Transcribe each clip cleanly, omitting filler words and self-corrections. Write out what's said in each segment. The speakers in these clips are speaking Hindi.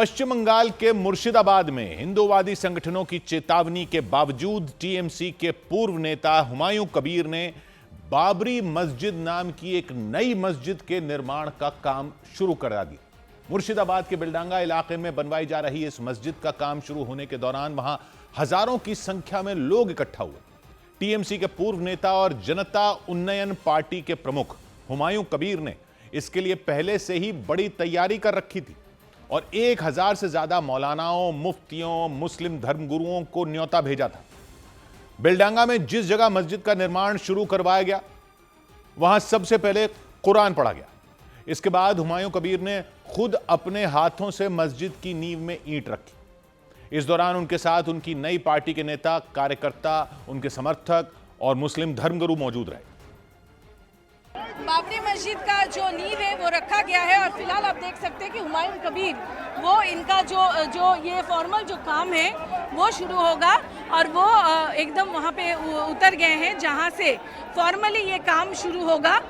पश्चिम बंगाल के मुर्शिदाबाद में हिंदूवादी संगठनों की चेतावनी के बावजूद टीएमसी के पूर्व नेता हुमायूं कबीर ने बाबरी मस्जिद नाम की एक नई मस्जिद के निर्माण का काम शुरू करा दिया। मुर्शिदाबाद के बिलडांगा इलाके में बनवाई जा रही इस मस्जिद का काम शुरू होने के दौरान वहां हजारों की संख्या में लोग इकट्ठा हुए। टीएमसी के पूर्व नेता और जनता उन्नयन पार्टी के प्रमुख हुमायूं कबीर ने इसके लिए पहले से ही बड़ी तैयारी कर रखी थी और 1000 से ज्यादा मौलानाओं, मुफ्तियों, मुस्लिम धर्मगुरुओं को न्योता भेजा था। बेलडांगा में जिस जगह मस्जिद का निर्माण शुरू करवाया गया वहां सबसे पहले कुरान पढ़ा गया। इसके बाद हुमायूं कबीर ने खुद अपने हाथों से मस्जिद की नींव में ईंट रखी। इस दौरान उनके साथ उनकी नई पार्टी के नेता, कार्यकर्ता, उनके समर्थक और मुस्लिम धर्मगुरु मौजूद रहे। बाबरी मस्जिद का जो नींव है वो रखा गया है और फिलहाल आप देख सकते हैं कि हुमायूं कबीर वो इनका जो ये फॉर्मल जो काम है वो शुरू होगा और वो एकदम वहाँ पे उतर गए हैं जहाँ से फॉर्मली ये काम शुरू होगा।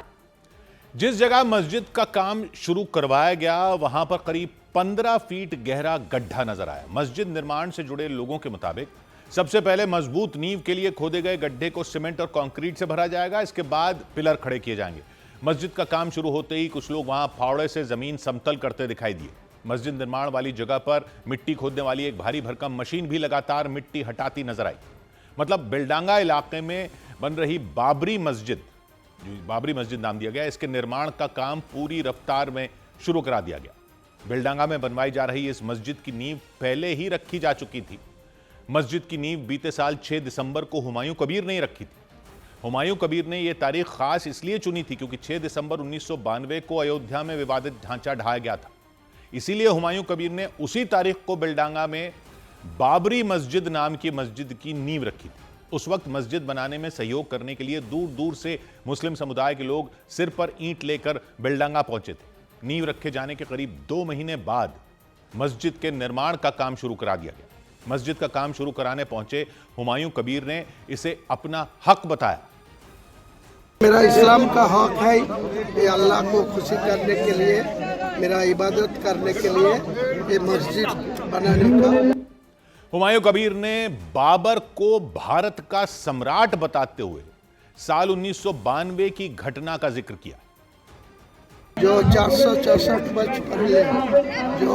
जिस जगह मस्जिद का काम शुरू करवाया गया वहां पर करीब 15 फीट गहरा गड्ढा नजर आया। मस्जिद निर्माण से जुड़े लोगों के मुताबिक सबसे पहले मजबूत नींव के लिए खोदे गए गड्ढे को सीमेंट और कंक्रीट से भरा जाएगा। इसके बाद पिलर खड़े किए जाएंगे। मस्जिद का काम शुरू होते ही कुछ लोग वहां फावड़े से जमीन समतल करते दिखाई दिए। मस्जिद निर्माण वाली जगह पर मिट्टी खोदने वाली एक भारी भरकम मशीन भी लगातार मिट्टी हटाती नजर आई। मतलब बेलडांगा इलाके में बन रही बाबरी मस्जिद, जो बाबरी मस्जिद नाम दिया गया, इसके निर्माण का काम पूरी रफ्तार में शुरू करा दिया गया। बेलडांगा में बनवाई जा रही इस मस्जिद की नींव पहले ही रखी जा चुकी थी। मस्जिद की नींव बीते साल 6 दिसंबर को हुमायूं कबीर ने ही रखी थी। हुमायूं कबीर ने यह तारीख खास इसलिए चुनी थी क्योंकि 6 दिसंबर 1992 को अयोध्या में विवादित ढांचा ढाया गया था। इसीलिए हुमायूं कबीर ने उसी तारीख को बेलडांगा में बाबरी मस्जिद नाम की मस्जिद की नींव रखी थी। उस वक्त मस्जिद बनाने में सहयोग करने के लिए दूर दूर से मुस्लिम समुदाय के लोग सिर पर ईंट लेकर बेलडांगा पहुंचे थे। नींव रखे जाने के करीब 2 महीने बाद मस्जिद के निर्माण का काम शुरू करा दिया गया। मस्जिद का काम शुरू कराने पहुंचे हुमायूं कबीर ने इसे अपना हक बताया। मेरा इस्लाम का हक है, ये अल्लाह को खुशी करने के लिए, मेरा इबादत करने के लिए ये मस्जिद बनाने का। हुमायूं कबीर ने बाबर को भारत का सम्राट बताते हुए साल 1992 की घटना का जिक्र किया। जो 464 वर्ष पहले जो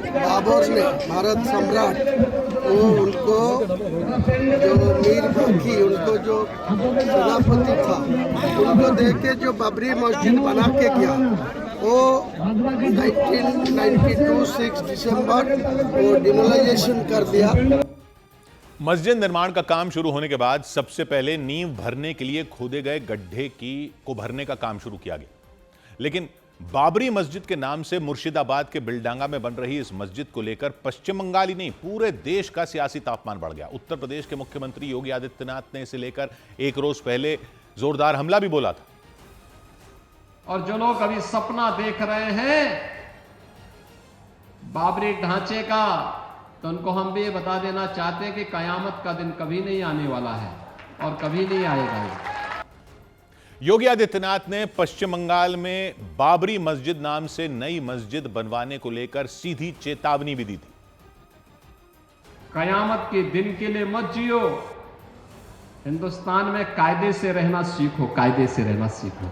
बाबर ने भारत सम्राट वो उनको जो मीर बाकी उनको जो सेनापति था उनको देके जो बाबरी मस्जिद बना के गया वो 1992 6 दिसंबर वो डिमोलाइजेशन कर दिया। मस्जिद निर्माण का काम शुरू होने के बाद सबसे पहले नींव भरने के लिए खोदे गए गड्ढे को भरने का काम शुरू किया गया। लेकिन बाबरी मस्जिद के नाम से मुर्शिदाबाद के बिलडांगा में बन रही इस मस्जिद को लेकर पश्चिम बंगाल ही नहीं पूरे देश का सियासी तापमान बढ़ गया। उत्तर प्रदेश के मुख्यमंत्री योगी आदित्यनाथ ने इसे लेकर एक रोज पहले जोरदार हमला भी बोला था। और जो लोग अभी सपना देख रहे हैं बाबरी ढांचे का, तो उनको हम भी ये बता देना चाहते हैं कि कयामत का दिन कभी नहीं आने वाला है और कभी नहीं आएगा। योगी आदित्यनाथ ने पश्चिम बंगाल में बाबरी मस्जिद नाम से नई मस्जिद बनवाने को लेकर सीधी चेतावनी भी दी थी। कयामत के दिन के लिए मत जियो, हिंदुस्तान में कायदे से रहना सीखो, कायदे से रहना सीखो।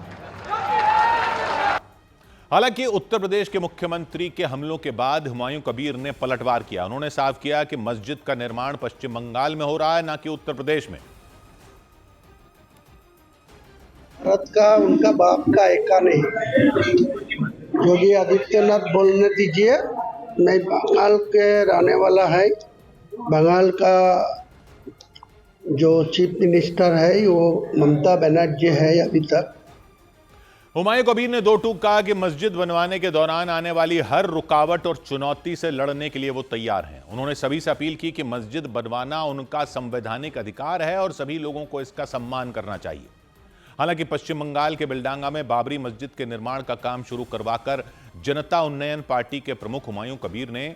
हालांकि उत्तर प्रदेश के मुख्यमंत्री के हमलों के बाद हुमायूं कबीर ने पलटवार किया। उन्होंने साफ किया कि मस्जिद का निर्माण पश्चिम बंगाल में हो रहा है, ना कि उत्तर प्रदेश में। भारत का उनका बाप का एका नहीं। योगी आदित्यनाथ बोलने दीजिए, मैं बंगाल के रहने वाला है। बंगाल का जो चीफ मिनिस्टर है वो ममता बनर्जी है अभी तक। हुमायूं कबीर ने दो टूक कहा कि मस्जिद बनवाने के दौरान आने वाली हर रुकावट और चुनौती से लड़ने के लिए वो तैयार हैं। उन्होंने सभी से अपील की कि मस्जिद बनवाना उनका संवैधानिक अधिकार है और सभी लोगों को इसका सम्मान करना चाहिए। हालांकि पश्चिम बंगाल के बेलडांगा में बाबरी मस्जिद के निर्माण का काम शुरू करवाकर जनता उन्नयन पार्टी के प्रमुख हुमायूं कबीर ने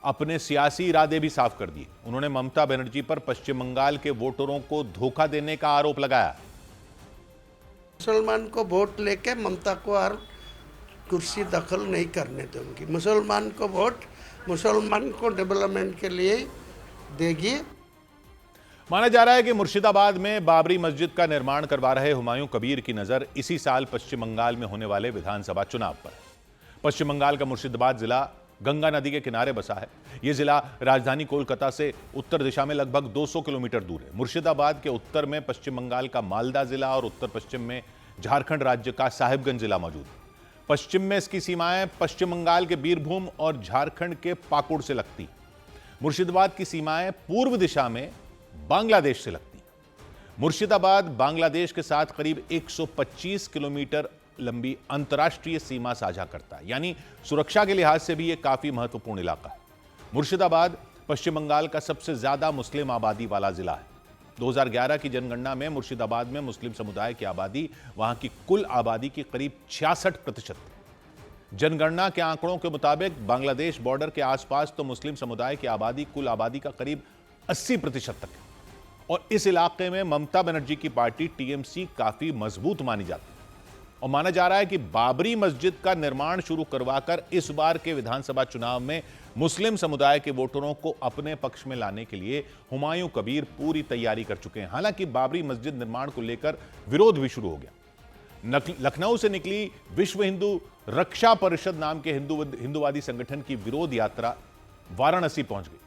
अपने सियासी इरादे भी साफ कर दिए। उन्होंने ममता बनर्जी पर पश्चिम बंगाल के वोटरों को धोखा देने का आरोप लगाया। मुसलमान को वोट लेके ममता को हर कुर्सी दखल नहीं करने दूंगी। मुसलमान को वोट मुसलमान को डेवलपमेंट के लिए देगी। माना जा रहा है कि मुर्शिदाबाद में बाबरी मस्जिद का निर्माण करवा रहे हुमायूं कबीर की नजर इसी साल पश्चिम बंगाल में होने वाले विधानसभा चुनाव पर है। पश्चिम बंगाल का मुर्शिदाबाद जिला गंगा नदी के किनारे बसा है। यह जिला राजधानी कोलकाता से उत्तर दिशा में लगभग 200 किलोमीटर दूर है। मुर्शिदाबाद के उत्तर में पश्चिम बंगाल का मालदा जिला और उत्तर पश्चिम में झारखंड राज्य का साहिबगंज जिला मौजूद है। पश्चिम में इसकी सीमाएं पश्चिम बंगाल के बीरभूम और झारखंड के पाकुड़ से लगती हैं। मुर्शिदाबाद की सीमाएं पूर्व दिशा में बांग्लादेश से लगती हैं। मुर्शिदाबाद बांग्लादेश के साथ करीब 125 किलोमीटर लंबी अंतर्राष्ट्रीय सीमा साझा करता है, यानी सुरक्षा के लिहाज से भी यह काफी महत्वपूर्ण इलाका है। मुर्शिदाबाद पश्चिम बंगाल का सबसे ज्यादा मुस्लिम आबादी वाला जिला है। 2011 की जनगणना में मुर्शिदाबाद में मुस्लिम समुदाय की आबादी वहां की कुल आबादी की करीब 66% थी। जनगणना के आंकड़ों के मुताबिक बांग्लादेश बॉर्डर के आसपास तो मुस्लिम समुदाय की आबादी कुल आबादी का करीब 80% तक है और इस इलाके में ममता बनर्जी की पार्टी टीएमसी काफी मजबूत मानी जाती है और माना जा रहा है कि बाबरी मस्जिद का निर्माण शुरू करवाकर इस बार के विधानसभा चुनाव में मुस्लिम समुदाय के वोटरों को अपने पक्ष में लाने के लिए हुमायूं कबीर पूरी तैयारी कर चुके हैं। हालांकि बाबरी मस्जिद निर्माण को लेकर विरोध भी शुरू हो गया। लखनऊ से निकली विश्व हिंदू रक्षा परिषद नाम के हिंदूवादी संगठन की विरोध यात्रा वाराणसी पहुंच गई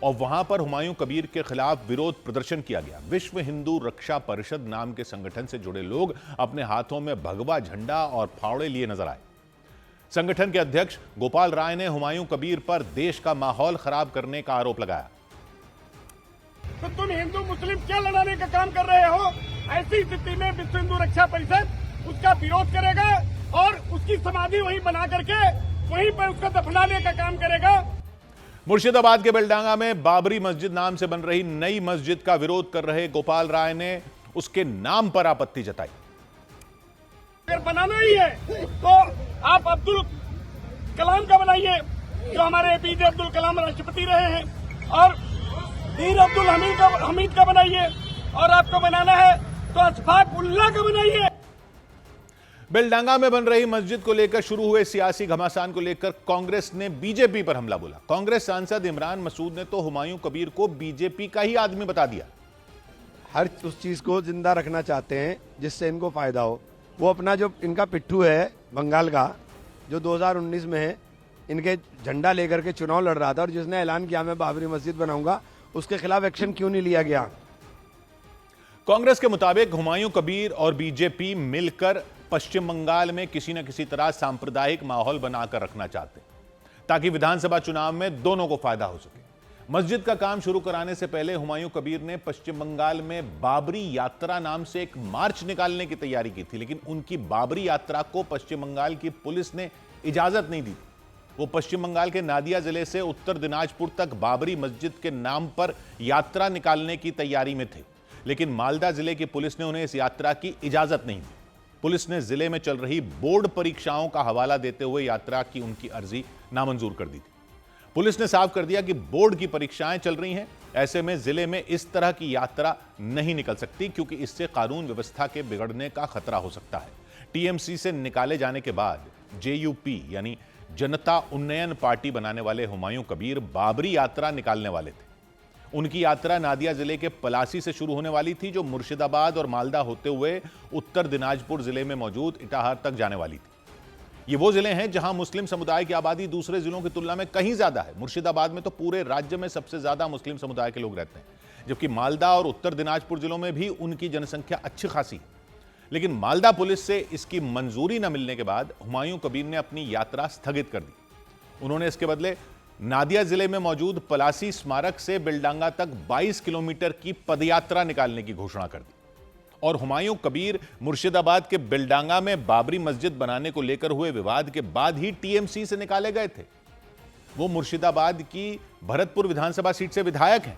और वहां पर हुमायूं कबीर के खिलाफ विरोध प्रदर्शन किया गया। विश्व हिंदू रक्षा परिषद नाम के संगठन से जुड़े लोग अपने हाथों में भगवा झंडा और फावड़े लिए नजर आए। संगठन के अध्यक्ष गोपाल राय ने हुमायूं कबीर पर देश का माहौल खराब करने का आरोप लगाया। तो तुम हिंदू मुस्लिम क्या लड़ाने का काम कर रहे हो? ऐसी स्थिति में विश्व हिंदू रक्षा परिषद उसका विरोध करेगा और उसकी समाधि वहीं बना करके वहीं पर उसका दफनाने का काम करेगा। मुर्शिदाबाद के बेलडांगा में बाबरी मस्जिद नाम से बन रही नई मस्जिद का विरोध कर रहे गोपाल राय ने उसके नाम पर आपत्ति जताई। अगर बनाना ही है तो आप अब्दुल कलाम का बनाइए, जो हमारे एपीजे अब्दुल कलाम राष्ट्रपति रहे हैं, और वीर अब्दुल हमीद का बनाइए, और आपको बनाना है तो अशफाक उल्लाह का बनाइए। बेलडांगा में बन रही मस्जिद को लेकर शुरू हुए सियासी घमासान को लेकर कांग्रेस ने बीजेपी पर हमला बोला। कांग्रेस सांसद इमरान मसूद ने तो हुमायूं कबीर को बीजेपी का ही आदमी बता दिया। हर उस चीज को जिंदा रखना चाहते हैं जिससे इनको फायदा हो। वो अपना जो इनका पिट्ठू है बंगाल का, जो 2019 में इनके झंडा लेकर के चुनाव लड़ रहा था और जिसने ऐलान किया मैं बाबरी मस्जिद बनाऊंगा, उसके खिलाफ एक्शन क्यों नहीं लिया गया? कांग्रेस के मुताबिक हुमायूं कबीर और बीजेपी मिलकर पश्चिम बंगाल में किसी न किसी तरह सांप्रदायिक माहौल बनाकर रखना चाहते हैं ताकि विधानसभा चुनाव में दोनों को फायदा हो सके। मस्जिद का काम शुरू कराने से पहले हुमायूं कबीर ने पश्चिम बंगाल में बाबरी यात्रा नाम से एक मार्च निकालने की तैयारी की थी, लेकिन उनकी बाबरी यात्रा को पश्चिम बंगाल की पुलिस ने इजाजत नहीं दी। वो पश्चिम बंगाल के नादिया जिले से उत्तर दिनाजपुर तक बाबरी मस्जिद के नाम पर यात्रा निकालने की तैयारी में थे, लेकिन मालदा जिले की पुलिस ने उन्हें इस यात्रा की इजाजत नहीं दी। पुलिस ने जिले में चल रही बोर्ड परीक्षाओं का हवाला देते हुए यात्रा की उनकी अर्जी नामंजूर कर दी थी। पुलिस ने साफ कर दिया कि बोर्ड की परीक्षाएं चल रही हैं, ऐसे में जिले में इस तरह की यात्रा नहीं निकल सकती क्योंकि इससे कानून व्यवस्था के बिगड़ने का खतरा हो सकता है। टीएमसी से निकाले जाने के बाद जेयूपी यानी जनता उन्नयन पार्टी बनाने वाले हुमायूं कबीर बाबरी यात्रा निकालने वाले थे। उनकी यात्रा नादिया जिले के पलासी से शुरू होने वाली थी, जो मुर्शिदाबाद और मालदा होते हुए उत्तर दिनाजपुर जिले में मौजूद इटाहार तक जाने वाली थी। ये वो जिले हैं जहां मुस्लिम समुदाय की आबादी दूसरे जिलों की तुलना में कहीं ज्यादा है। मुर्शिदाबाद में तो पूरे राज्य में सबसे ज्यादा मुस्लिम समुदाय के लोग रहते हैं, जबकि मालदा और उत्तर दिनाजपुर जिलों में भी उनकी जनसंख्या अच्छी खासी है। लेकिन मालदा पुलिस से इसकी मंजूरी न मिलने के बाद हुमायूं कबीर ने अपनी यात्रा स्थगित कर दी। उन्होंने इसके बदले नादिया जिले में मौजूद पलासी स्मारक से बेलडांगा तक 22 किलोमीटर की पदयात्रा निकालने की घोषणा कर दी और हुमायूं कबीर मुर्शिदाबाद के बेलडांगा में बाबरी मस्जिद बनाने को लेकर हुए विवाद के बाद ही टीएमसी से निकाले गए थे। वो मुर्शिदाबाद की भरतपुर विधानसभा सीट से विधायक हैं,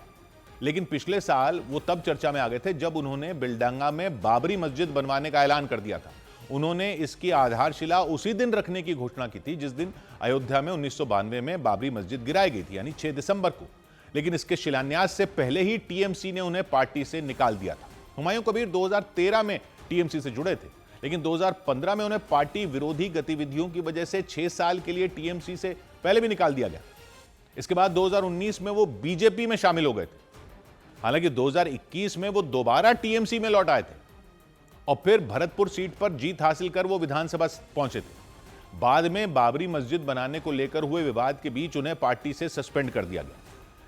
लेकिन पिछले साल वो तब चर्चा में आ गए थे जब उन्होंने बेलडांगा में बाबरी मस्जिद बनवाने का ऐलान कर दिया था। उन्होंने इसकी आधारशिला उसी दिन रखने की घोषणा की थी जिस दिन अयोध्या में 1992 में बाबरी मस्जिद गिराई गई थी, यानी 6 दिसंबर को। लेकिन इसके शिलान्यास से पहले ही टीएमसी ने उन्हें पार्टी से निकाल दिया था। हुमायूं कबीर 2013 में टीएमसी से जुड़े थे, लेकिन 2015 में उन्हें पार्टी विरोधी गतिविधियों की वजह से 6 साल के लिए टीएमसी से पहले भी निकाल दिया गया। इसके बाद 2019 में वो बीजेपी में शामिल हो गए थे। हालांकि 2021 में वो दोबारा टीएमसी में लौट आए थे और फिर भरतपुर सीट पर जीत हासिल कर वो विधानसभा पहुंचे थे। बाद में बाबरी मस्जिद बनाने को लेकर हुए विवाद के बीच उन्हें पार्टी से सस्पेंड कर दिया गया।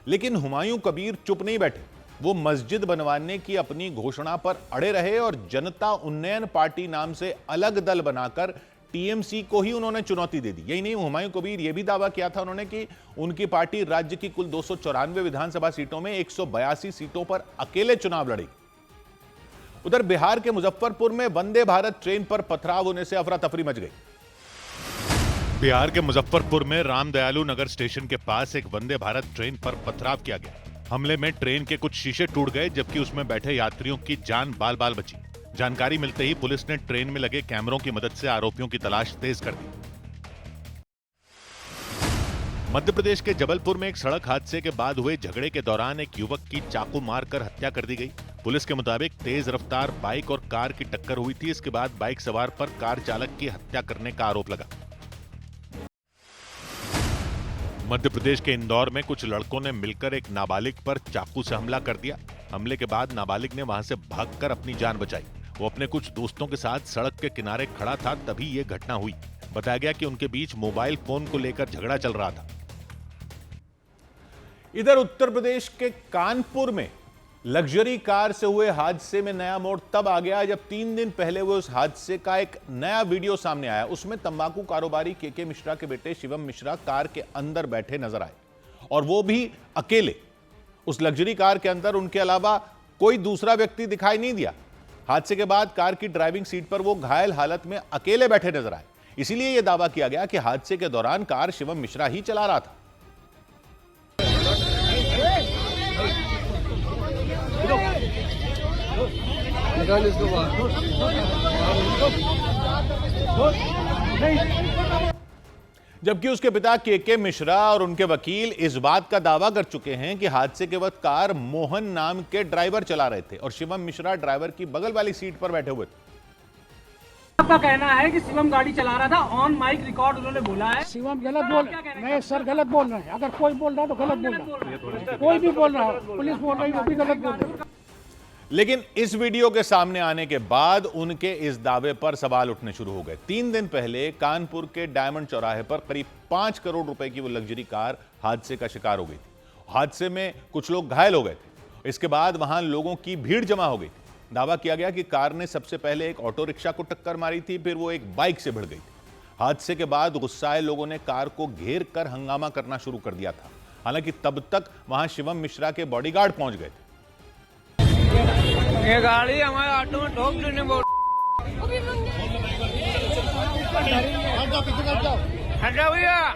लेकिन हुमायूं कबीर चुप नहीं बैठे। वो मस्जिद बनवाने की अपनी घोषणा पर अड़े रहे और जनता उन्नयन पार्टी नाम से अलग दल बनाकर टीएमसी को ही उन्होंने चुनौती दे दी। यही नहीं, हुमायूं कबीर यह भी दावा किया था उन्होंने कि उनकी पार्टी राज्य की कुल 294 विधानसभा सीटों में 182 सीटों पर अकेले चुनाव लड़ेगी। उधर बिहार के मुजफ्फरपुर में वंदे भारत ट्रेन पर पथराव होने से अफरा तफरी मच गई। बिहार के मुजफ्फरपुर में रामदयालु नगर स्टेशन के पास एक वंदे भारत ट्रेन पर पथराव किया गया। हमले में ट्रेन के कुछ शीशे टूट गए, जबकि उसमें बैठे यात्रियों की जान बाल बाल बची। जानकारी मिलते ही पुलिस ने ट्रेन में लगे कैमरों की मदद से आरोपियों की तलाश तेज कर दी। मध्य प्रदेश के जबलपुर में एक सड़क हादसे के बाद हुए झगड़े के दौरान एक युवक की चाकू मारकर हत्या कर दी गई। पुलिस के मुताबिक तेज रफ्तार बाइक और कार की टक्कर हुई थी। इसके बाद बाइक सवार पर कार चालक की हत्या करने का आरोप लगा। मध्य प्रदेश के इंदौर में कुछ लड़कों ने मिलकर एक नाबालिग पर चाकू से हमला कर दिया। हमले के बाद नाबालिग ने वहां से भागकर अपनी जान बचाई। वो अपने कुछ दोस्तों के साथ सड़क के किनारे खड़ा था, तभी ये घटना हुई। बताया गया कि उनके बीच मोबाइल फोन को लेकर झगड़ा चल रहा था। इधर उत्तर प्रदेश के कानपुर में लग्जरी कार से हुए हादसे में नया मोड़ तब आ गया जब 3 दिन पहले हुए उस हादसे का एक नया वीडियो सामने आया। उसमें तंबाकू कारोबारी के मिश्रा के बेटे शिवम मिश्रा कार के अंदर बैठे नजर आए और वो भी अकेले। उस लग्जरी कार के अंदर उनके अलावा कोई दूसरा व्यक्ति दिखाई नहीं दिया। हादसे के बाद कार की ड्राइविंग सीट पर वो घायल हालत में अकेले बैठे नजर आए। इसीलिए यह दावा किया गया कि हादसे के दौरान कार शिवम मिश्रा ही चला रहा था। जबकि उसके पिता के मिश्रा और उनके वकील इस बात का दावा कर चुके हैं कि हादसे के वक्त कार मोहन नाम के ड्राइवर चला रहे थे और शिवम मिश्रा ड्राइवर की बगल वाली सीट पर बैठे हुए थे। आपका कहना है कि शिवम गाड़ी चला रहा था, ऑन माइक रिकॉर्ड उन्होंने बोला है। शिवम गलत बोल नहीं सर, गलत बोल रहे हैं। अगर कोई बोल रहा है तो गलत बोल रहा है, कोई भी बोल रहा है, पुलिस बोल रही है वो भी गलत बोल रही है। लेकिन इस वीडियो के सामने आने के बाद उनके इस दावे पर सवाल उठने शुरू हो गए। 3 दिन पहले कानपुर के डायमंड चौराहे पर करीब 5 करोड़ रुपए की वो लग्जरी कार हादसे का शिकार हो गई थी। हादसे में कुछ लोग घायल हो गए थे। इसके बाद वहां लोगों की भीड़ जमा हो गई थी। दावा किया गया कि कार ने सबसे पहले एक ऑटो रिक्शा को टक्कर मारी थी, फिर वो एक बाइक से भिड़ गई थी। हादसे के बाद गुस्साए लोगों ने कार को घेर कर हंगामा करना शुरू कर दिया था। हालांकि तब तक वहां शिवम मिश्रा के बॉडीगार्ड पहुंच गए थे। ये गाड़ी हमारे ऑटो में ठोक देने बोल। हटा भैया।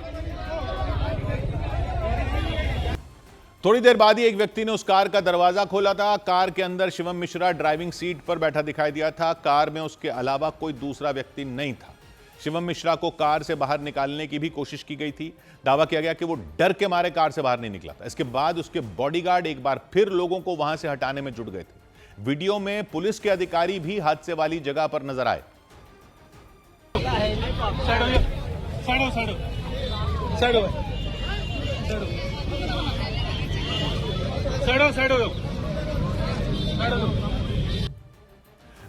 थोड़ी देर बाद ही एक व्यक्ति ने उस कार का दरवाजा खोला था। कार के अंदर शिवम मिश्रा ड्राइविंग सीट पर बैठा दिखाई दिया था। कार में उसके अलावा कोई दूसरा व्यक्ति नहीं था। शिवम मिश्रा को कार से बाहर निकालने की भी कोशिश की गई थी। दावा किया गया कि वो डर के मारे कार से बाहर नहीं निकला था। इसके बाद उसके बॉडीगार्ड एक बार फिर लोगों को वहां से हटाने में जुट गए थे। वीडियो में पुलिस के अधिकारी भी हादसे वाली जगह पर नजर आए।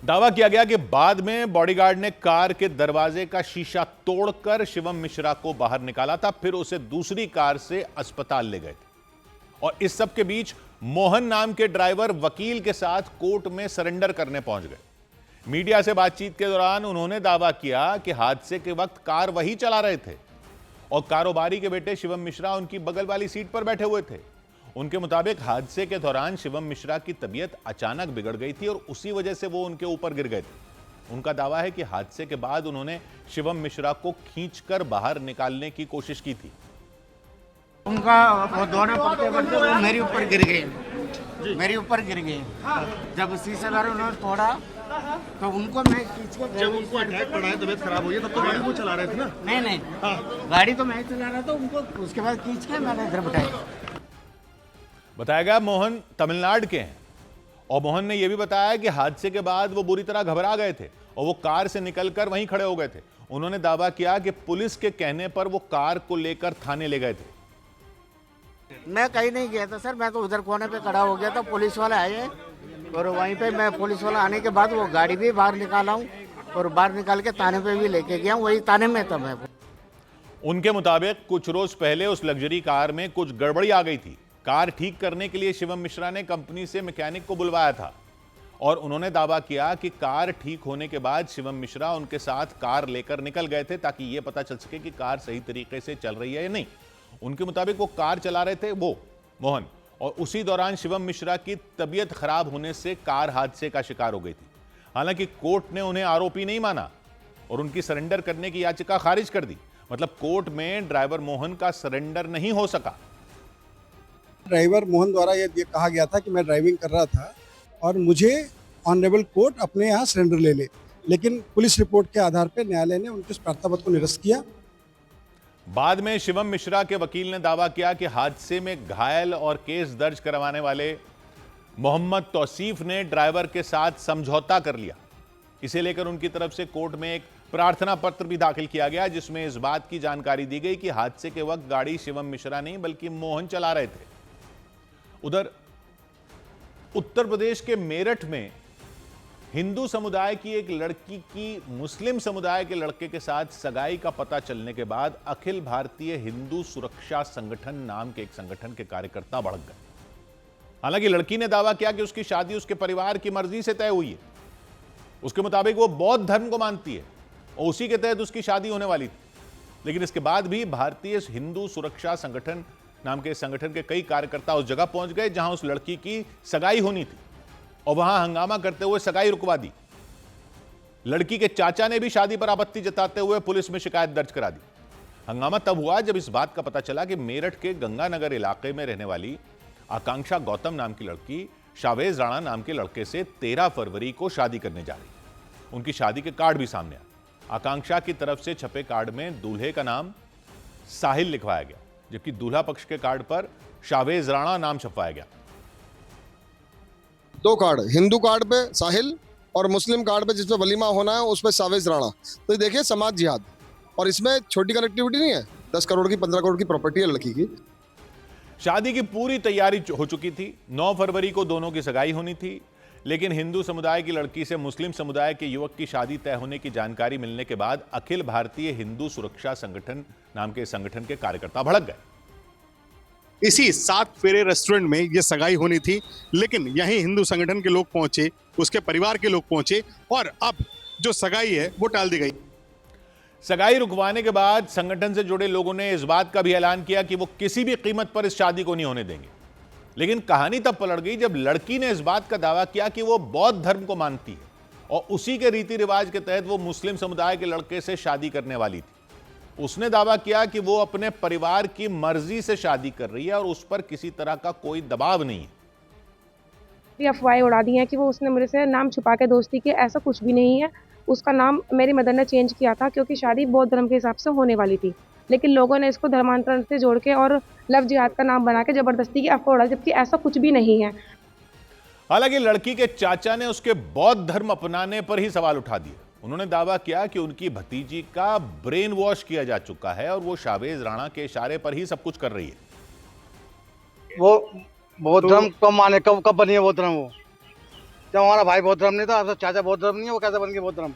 दावा किया गया कि बाद में बॉडीगार्ड ने कार के दरवाजे का शीशा तोड़कर शिवम मिश्रा को बाहर निकाला था, फिर उसे दूसरी कार से अस्पताल ले गए थे। और इस सब के बीच मोहन नाम के ड्राइवर वकील के साथ कोर्ट में सरेंडर करने पहुंच गए। मीडिया से बातचीत के दौरान उन्होंने दावा किया कि हादसे के वक्त कार वही चला रहे थे और कारोबारी के बेटे शिवम मिश्रा उनकी बगल वाली सीट पर बैठे हुए थे। उनके मुताबिक हादसे के दौरान शिवम मिश्रा की तबीयत अचानक बिगड़ गई थी और उसी वजह से वो उनके ऊपर गिर गए थे। उनका दावा है कि हादसे के बाद उन्होंने शिवम मिश्रा को खींचकर बाहर निकालने की कोशिश की थी। उनका वो दोनों पड़ते पड़ते वो मेरे ऊपर गिर गए, मेरे ऊपर गिर गए। जब शीशे वाले उन्होंने तोड़ा तो उनको मैं खींच के, जब उनको अटैक पड़ा है, तबीयत खराब हुई है, तब तो गाड़ी वो चला रहे थे ना? नहीं गाड़ी तो मैं चला रहा था, उनको उसके बाद खींच के मैंने इधर बिठाया। बताया गया मोहन तमिलनाडु के हैं और मोहन ने यह भी बताया कि हादसे के बाद वो बुरी तरह घबरा गए थे और वो कार से निकलकर वहीं खड़े हो गए थे। उन्होंने दावा किया कि पुलिस के कहने पर वो कार को लेकर थाने ले गए थे। मैं कहीं नहीं गया था सर, मैं तो उधर कोने पे खड़ा हो गया था, पुलिस वाले आए और वहीं पे मैं पुलिस वाला आने के बाद वो गाड़ी भी बाहर निकाला हूँ और बाहर निकाल के थाने पे भी लेके गया हूँ, वही थाने में था मैं। उनके मुताबिक कुछ रोज पहले उस लग्जरी कार में कुछ गड़बड़ी आ गई थी। कार ठीक करने के लिए शिवम मिश्रा ने कंपनी से मैकेनिक को बुलवाया था और उन्होंने दावा किया कि कार ठीक होने के बाद शिवम मिश्रा उनके साथ कार लेकर निकल गए थे ताकि यह पता चल सके कि कार सही तरीके से चल रही है या नहीं। उनके मुताबिक वो कार चला रहे थे वो मोहन, और उसी दौरान शिवम मिश्रा की तबीयत खराब होने से कार हादसे का शिकार हो गई थी। हालांकि कोर्ट ने उन्हें आरोपी नहीं माना और उनकी सरेंडर करने की याचिका खारिज कर दी। मतलब कोर्ट में ड्राइवर मोहन का सरेंडर नहीं हो सका। ड्राइवर मोहन द्वारा ये कहा गया था कि मैं ड्राइविंग कर रहा था और मुझे ऑनरेबल कोर्ट अपने यहाँ सरेंडर ले ले, लेकिन पुलिस रिपोर्ट के आधार पर न्यायालय ने उनके उस प्रार्थनापत्र को निरस्त किया। बाद में शिवम मिश्रा के वकील ने दावा किया कि हादसे में घायल और केस दर्ज करवाने वाले मोहम्मद तौसीफ ने ड्राइवर के साथ समझौता कर लिया। इसे लेकर उनकी तरफ से कोर्ट में एक प्रार्थना पत्र भी दाखिल किया गया जिसमें इस बात की जानकारी दी गई कि हादसे के वक्त गाड़ी शिवम मिश्रा नहीं बल्कि मोहन चला रहे थे। उधर उत्तर प्रदेश के मेरठ में हिंदू समुदाय की एक लड़की की मुस्लिम समुदाय के लड़के के साथ सगाई का पता चलने के बाद अखिल भारतीय हिंदू सुरक्षा संगठन नाम के एक संगठन के कार्यकर्ता भड़क गए। हालांकि लड़की ने दावा किया कि उसकी शादी उसके परिवार की मर्जी से तय हुई है। उसके मुताबिक वो बौद्ध धर्म को मानती है और उसी के तहत उसकी शादी होने वाली थी। लेकिन इसके बाद भी भारतीय हिंदू सुरक्षा संगठन नाम के संगठन के कई कार्यकर्ता उस जगह पहुंच गए जहां उस लड़की की सगाई होनी थी और वहां हंगामा करते हुए सगाई रुकवा दी। लड़की के चाचा ने भी शादी पर आपत्ति जताते हुए पुलिस में शिकायत दर्ज करा दी। हंगामा तब हुआ जब इस बात का पता चला कि मेरठ के गंगानगर इलाके में रहने वाली आकांक्षा गौतम नाम की लड़की शावेज राणा नाम के लड़के से 13 फरवरी को शादी करने जा रही। उनकी शादी के कार्ड भी सामने आए। आकांक्षा की तरफ से छपे कार्ड में दूल्हे का नाम साहिल लिखवाया गया, जबकि दूल्हा पक्ष के कार्ड पर शावेज राणा नाम छपवाया गया। दो कार्ड, हिंदू कार्ड पे साहिल और मुस्लिम कार्ड पे जिसपे वलीमा होना है उस पे सावेज राणा। तो देखिए समाज जिहाद, और इसमें छोटी कनेक्टिविटी नहीं है। 10 करोड़ की 15 करोड़ की प्रॉपर्टी है लड़की की। शादी की पूरी तैयारी हो चुकी थी। 9 फरवरी को दोनों की सगाई होनी थी, लेकिन हिंदू समुदाय की लड़की से मुस्लिम समुदाय के युवक की शादी तय होने की जानकारी मिलने के बाद अखिल भारतीय हिंदू सुरक्षा संगठन नाम के संगठन के कार्यकर्ता भड़क गए। इसी 7 फेरे रेस्टोरेंट में ये सगाई होनी थी, लेकिन यहीं हिंदू संगठन के लोग पहुंचे, उसके परिवार के लोग पहुंचे और अब जो सगाई है वो टाल दी गई। सगाई रुकवाने के बाद संगठन से जुड़े लोगों ने इस बात का भी ऐलान किया कि वो किसी भी कीमत पर इस शादी को नहीं होने देंगे। लेकिन कहानी तब पलट गई जब लड़की ने इस बात का दावा किया कि वो बौद्ध धर्म को मानती है और उसी के रीति रिवाज के तहत वो मुस्लिम समुदाय के लड़के से शादी करने वाली थी। उसने दावा किया कि वो अपने परिवार की मर्जी से शादी कर रही है और उस पर किसी तरह का कोई दबाव नहीं है। अफवाहें उड़ा दी हैं कि वो उसने मेरे से नाम छुपा के दोस्ती की, ऐसा कुछ भी नहीं है। उसका नाम मेरी मदर ने चेंज किया था क्योंकि शादी बौद्ध धर्म के हिसाब से होने वाली थी, लेकिन लोगों ने इसको धर्मांतरण से जोड़ के और लव जिहाद का नाम बना के जबरदस्ती की अफवाह उड़ा, जबकि ऐसा कुछ भी नहीं है। हालांकि लड़की के चाचा ने उसके बौद्ध धर्म अपनाने पर ही सवाल उठा दिए। उन्होंने दावा किया कि उनकी भतीजी का ब्रेन वॉश किया जा चुका है और वो शावेज राणा के इशारे पर ही सब कुछ कर रही है। वो बौद्ध धर्म कब माने, कब बनी है बौद्ध धर्म? वो जब हमारा भाई बौद्ध धर्म नहीं था, अब चाचा बौद्ध धर्म नहीं है, वो कैसे बन गए बौद्ध धर्म?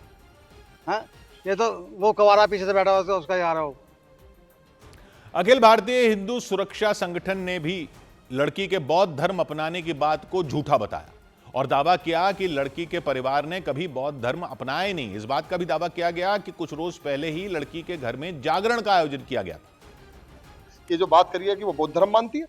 हाँ, ये तो वो कवारा पीछे से बैठा हुआ उसका यार हो। अखिल भारतीय हिंदू सुरक्षा संगठन ने भी लड़की के बौद्ध धर्म अपनाने की बात को झूठा बताया और दावा किया कि लड़की के परिवार ने कभी बौद्ध धर्म अपनाया ही नहीं। इस बात का भी दावा किया गया कि कुछ रोज पहले ही लड़की के घर में जागरण का आयोजन किया गया था। ये जो बात करी है कि वो बौद्ध धर्म मानती है,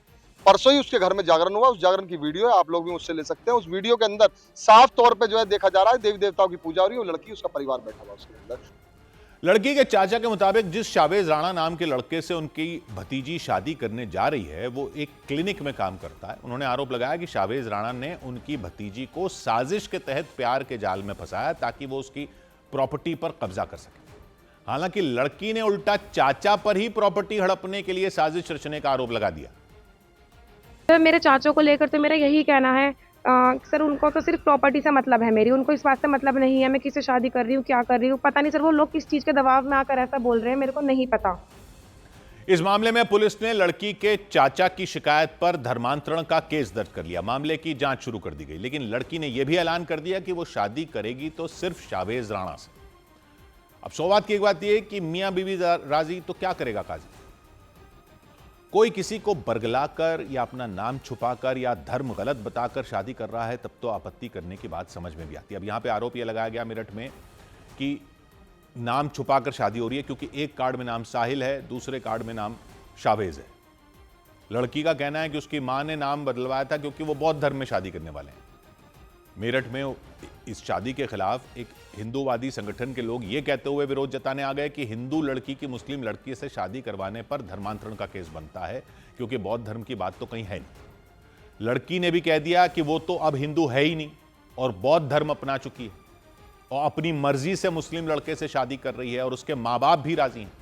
परसों ही उसके घर में जागरण हुआ। उस जागरण की वीडियो है, आप लोग भी उससे ले सकते हैं। उस वीडियो के अंदर साफ तौर पे जो है देखा जा रहा है देवी देवताओं की पूजा हो रही है। वो लड़की, उसका परिवार बैठा हुआ उसके अंदर। लड़की के चाचा के मुताबिक जिस शावेज राणा नाम के लड़के से उनकी भतीजी शादी करने जा रही है वो एक क्लिनिक में काम करता है। उन्होंने आरोप लगाया कि शावेज राणा ने उनकी भतीजी को साजिश के तहत प्यार के जाल में फंसाया ताकि वो उसकी प्रॉपर्टी पर कब्जा कर सके। हालांकि लड़की ने उल्टा चाचा पर ही प्रॉपर्टी हड़पने के लिए साजिश रचने का आरोप लगा दिया। तो मेरे चाचों को लेकर तो मेरा यही कहना है, सर उनको तो सिर्फ प्रॉपर्टी से मतलब है मेरी, उनको इस बात से मतलब नहीं है मैं किससे शादी कर रही हूँ, क्या कर रही हूँ। पता नहीं सर वो लोग किस चीज़ के दबाव में आकर ऐसा बोल रहे हैं, मेरे को नहीं पता। इस मामले में पुलिस ने लड़की के चाचा की शिकायत पर धर्मांतरण का केस दर्ज कर लिया। मामले की जांच शुरू कर दी गई, लेकिन लड़की ने यह भी ऐलान कर दिया कि वो शादी करेगी तो सिर्फ शावेज राणा से। अब सौवात की एक बात यह कि मियां बीवी राजी तो क्या करेगा काजी। कोई किसी को बरगलाकर या अपना नाम छुपाकर या धर्म गलत बताकर शादी कर रहा है तब तो आपत्ति करने की बात समझ में भी आती है। अब यहां पे आरोप यह लगाया गया मेरठ में कि नाम छुपाकर शादी हो रही है, क्योंकि एक कार्ड में नाम साहिल है, दूसरे कार्ड में नाम शावेज है। लड़की का कहना है कि उसकी मां ने नाम बदलवाया था क्योंकि वो बौद्ध धर्म में शादी करने वाले हैं। मेरठ में इस शादी के खिलाफ एक हिंदूवादी संगठन के लोग ये कहते हुए विरोध जताने आ गए कि हिंदू लड़की की मुस्लिम लड़की से शादी करवाने पर धर्मांतरण का केस बनता है, क्योंकि बौद्ध धर्म की बात तो कहीं है नहीं। लड़की ने भी कह दिया कि वो तो अब हिंदू है ही नहीं और बौद्ध धर्म अपना चुकी है और अपनी मर्जी से मुस्लिम लड़के से शादी कर रही है और उसके मां बाप भी राजी हैं।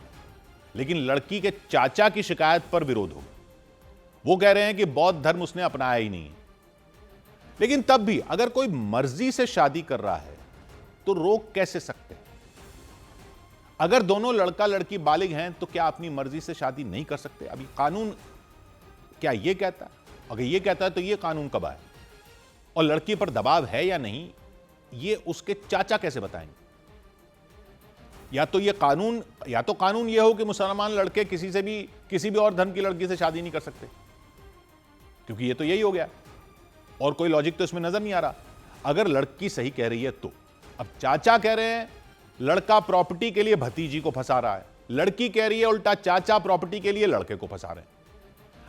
लेकिन लड़की के चाचा की शिकायत पर विरोध हो गया। वो कह रहे हैं कि बौद्ध धर्म उसने अपनाया ही नहीं। लेकिन तब भी अगर कोई मर्जी से शादी कर रहा है तो रोक कैसे सकते? अगर दोनों लड़का लड़की बालिग हैं तो क्या अपनी मर्जी से शादी नहीं कर सकते? अभी कानून क्या यह कहता है? अगर यह कहता है तो यह कानून कब आया? और लड़की पर दबाव है या नहीं, ये उसके चाचा कैसे बताएंगे? या तो कानून यह हो कि मुसलमान लड़के किसी भी और धर्म की लड़की से शादी नहीं कर सकते, क्योंकि ये तो यही हो गया और कोई लॉजिक तो इसमें नजर नहीं आ रहा। अगर लड़की सही कह रही है तो अब चाचा कह रहे हैं लड़का प्रॉपर्टी के लिए भतीजी को फंसा रहा है, लड़की कह रही है उल्टा चाचा प्रॉपर्टी के लिए लड़के को फंसा रहे हैं।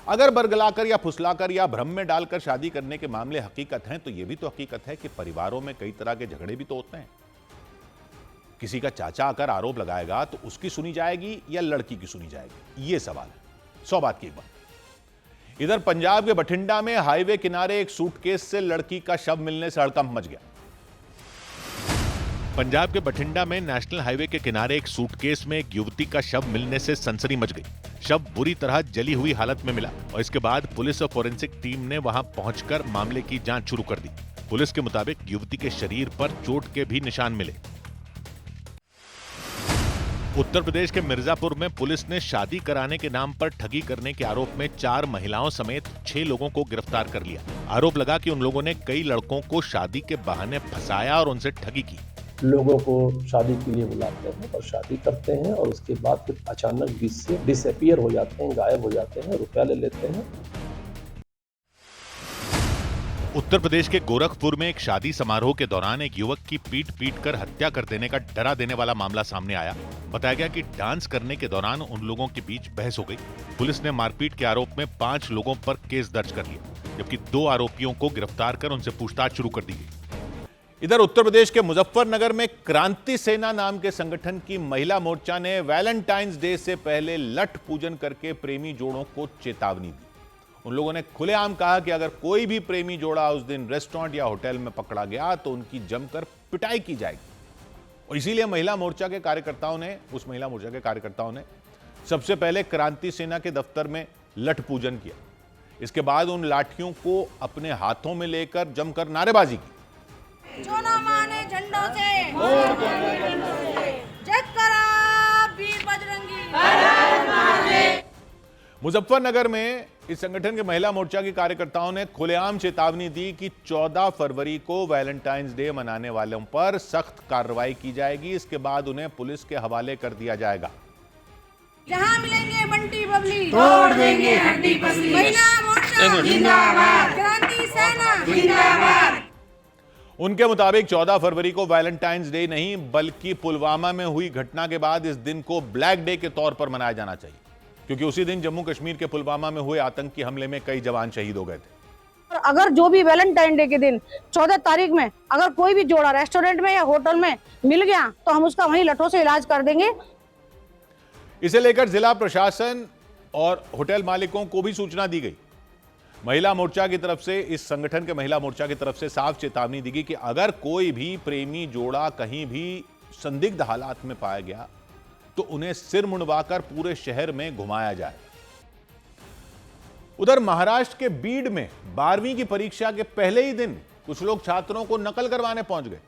अगर बरगलाकर या फुसलाकर या भ्रम में डालकर शादी करने के मामले हकीकत हैं तो यह भी तो हकीकत है कि परिवारों में कई तरह के झगड़े भी तो होते हैं। किसी का चाचा आकर आरोप लगाएगा तो उसकी सुनी जाएगी या लड़की की सुनी जाएगी, यह सवाल है। सौ बात की एक बात। इधर पंजाब के बठिंडा में हाईवे किनारे एक सूटकेस से लड़की का शव मिलने से हड़कंप मच गया। पंजाब के बठिंडा में नेशनल हाईवे के किनारे एक सूटकेस में एक युवती का शव मिलने से सनसनी मच गई। शव बुरी तरह जली हुई हालत में मिला और इसके बाद पुलिस और फोरेंसिक टीम ने वहां पहुंचकर मामले की जांच शुरू कर दी। पुलिस के मुताबिक युवती के शरीर पर चोट के भी निशान मिले। उत्तर प्रदेश के मिर्जापुर में पुलिस ने शादी कराने के नाम पर ठगी करने के आरोप में 4 महिलाओं समेत 6 लोगों को गिरफ्तार कर लिया। आरोप लगा कि उन लोगों ने कई लड़कों को शादी के बहाने फंसाया और उनसे ठगी की। लोगों को शादी के लिए बुलाते हैं और शादी करते हैं और उसके बाद फिर अचानक बीच से डिसअपीयर हो जाते हैं, गायब हो जाते हैं, रुपया ले लेते हैं। उत्तर प्रदेश के गोरखपुर में एक शादी समारोह के दौरान एक युवक की पीट कर हत्या कर देने का डरा देने वाला मामला सामने आया। बताया गया कि डांस करने के दौरान उन लोगों के बीच बहस हो गई। पुलिस ने मारपीट के आरोप में 5 लोगों पर केस दर्ज कर लिया, जबकि 2 आरोपियों को गिरफ्तार कर उनसे पूछताछ शुरू कर दी गई। इधर उत्तर प्रदेश के मुजफ्फरनगर में क्रांति सेना नाम के संगठन की महिला मोर्चा ने वैलेंटाइंस डे से पहले लठ पूजन करके प्रेमी जोड़ों को चेतावनी दी। उन लोगों ने खुलेआम कहा कि अगर कोई भी प्रेमी जोड़ा उस दिन रेस्टोरेंट या होटल में पकड़ा गया तो उनकी जमकर पिटाई की जाएगी। और इसीलिए उस महिला मोर्चा के कार्यकर्ताओं ने सबसे पहले क्रांति सेना के दफ्तर में लठ पूजन किया। इसके बाद उन लाठियों को अपने हाथों में लेकर जमकर नारेबाजी की। जो ना माने झंडों से जग करा वीर बजरंगी। मुजफ्फरनगर में इस संगठन के महिला मोर्चा की कार्यकर्ताओं ने खुलेआम चेतावनी दी कि 14 फरवरी को वैलेंटाइंस डे मनाने वालों पर सख्त कार्रवाई की जाएगी। इसके बाद उन्हें पुलिस के हवाले कर दिया जाएगा। जहां मिलेंगे बंटी बबली तोड़ देंगे हड्डी पसली। महिला मोर्चा जिंदाबाद, क्रांति सेना जिंदाबाद। उनके मुताबिक 14 फरवरी को वैलेंटाइंस डे नहीं बल्कि पुलवामा में हुई घटना के बाद इस दिन को ब्लैक डे के तौर पर मनाया जाना चाहिए, क्योंकि उसी दिन जम्मू कश्मीर के पुलवामा में हुए आतंकी हमले में कई जवान शहीद हो गए थे। अगर जो भी वैलेंटाइन डे के दिन 14 तारीख में अगर कोई भी जोड़ा रेस्टोरेंट में या होटल में मिल गया तो हम उसका वहीं लठों से इलाज कर देंगे। इसे लेकर जिला प्रशासन और होटल मालिकों को भी सूचना दी गई। महिला मोर्चा की तरफ से, इस संगठन के महिला मोर्चा की तरफ से साफ चेतावनी दी गई कि अगर कोई भी प्रेमी जोड़ा कहीं भी संदिग्ध हालात में पाया गया तो उन्हें सिर मुंडवाकर पूरे शहर में घुमाया जाए। उधर महाराष्ट्र के बीड में 12वीं की परीक्षा के पहले ही दिन कुछ लोग छात्रों को नकल करवाने पहुंच गए।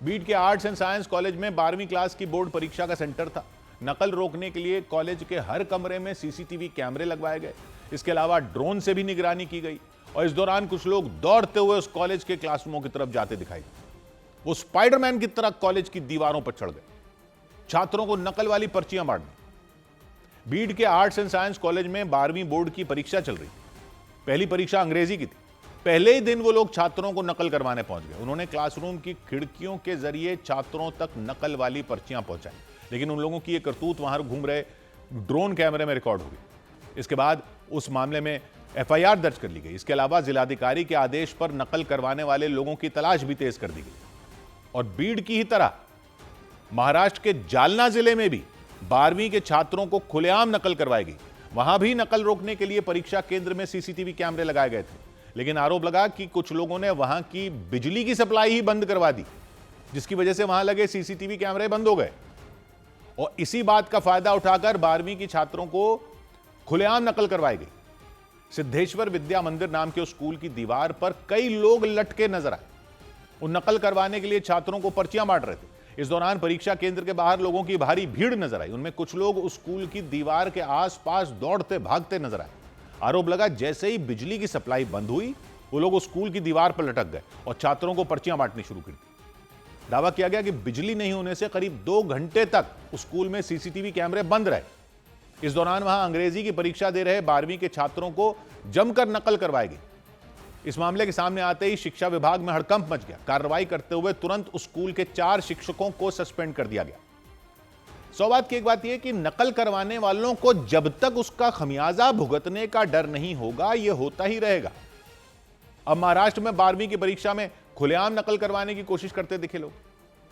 बीड के आर्ट्स एंड साइंस कॉलेज में 12वीं क्लास की बोर्ड परीक्षा का सेंटर था। नकल रोकने के लिए कॉलेज के हर कमरे में सीसीटीवी कैमरे लगवाए गए। इसके अलावा ड्रोन से भी निगरानी की गई और इस दौरान कुछ लोग दौड़ते हुए उस कॉलेज के क्लासरूमों की तरफ जाते दिखाई दिए। वो स्पाइडरमैन की तरह कॉलेज की दीवारों पर चढ़ गए, छात्रों को नकल वाली पर्चियां बांटनी। बीड के आर्ट्स एंड साइंस कॉलेज में 12वीं बोर्ड की परीक्षा चल रही। पहली परीक्षा अंग्रेजी की थी। पहले ही दिन वो लोग छात्रों को नकल करवाने पहुंच गए। उन्होंने क्लासरूम की खिड़कियों के जरिए छात्रों तक नकल वाली पर्चियां पहुंचाई, लेकिन उन लोगों की ये करतूत वहां घूम रहे ड्रोन कैमरे में रिकॉर्ड हो गई। इसके बाद उस मामले में एफआईआर दर्ज कर ली गई। इसके अलावा जिलाधिकारी के आदेश पर नकल करवाने वाले लोगों की तलाश भी तेज कर दी गई। और बीड की ही तरह महाराष्ट्र के जालना जिले में भी 12वीं के छात्रों को खुलेआम नकल करवाई गई। वहां भी नकल रोकने के लिए परीक्षा केंद्र में सीसीटीवी कैमरे लगाए गए थे, लेकिन आरोप लगा कि कुछ लोगों ने वहां की बिजली की सप्लाई ही बंद करवा दी, जिसकी वजह से वहां लगे सीसीटीवी कैमरे बंद हो गए। और इसी बात का फायदा उठाकर 12वीं की छात्रों को खुलेआम नकल करवाई गई। सिद्धेश्वर विद्या मंदिर नाम के उस स्कूल की दीवार पर कई लोग लटके नजर आए। उन नकल करवाने के लिए छात्रों को पर्चियां बांट रहे थे। इस दौरान परीक्षा केंद्र के बाहर लोगों की भारी भीड़ नजर आई। उनमें कुछ लोग उस स्कूल की दीवार के आसपास दौड़ते भागते नजर आए। आरोप लगा जैसे ही बिजली की सप्लाई बंद हुई, वो लोग उस स्कूल की दीवार पर लटक गए और छात्रों को पर्चियां बांटनी शुरू कर दी। दावा किया गया कि बिजली नहीं होने से करीब 2 घंटे तक उस स्कूल में सीसीटीवी कैमरे बंद रहे। इस दौरान वहां अंग्रेजी की परीक्षा दे रहे 12वीं के छात्रों को जमकर नकल करवाई गई। इस मामले के सामने आते ही शिक्षा विभाग में हड़कंप मच गया। कार्रवाई करते हुए तुरंत उस स्कूल के 4 शिक्षकों को सस्पेंड कर दिया गया। सौभाग्य की एक बात यह कि नकल करवाने वालों को जब तक उसका खमियाजा भुगतने का डर नहीं होगा, यह होता ही रहेगा। अब महाराष्ट्र में 12वीं की परीक्षा में खुलेआम नकल करवाने की कोशिश करते दिखे लोग।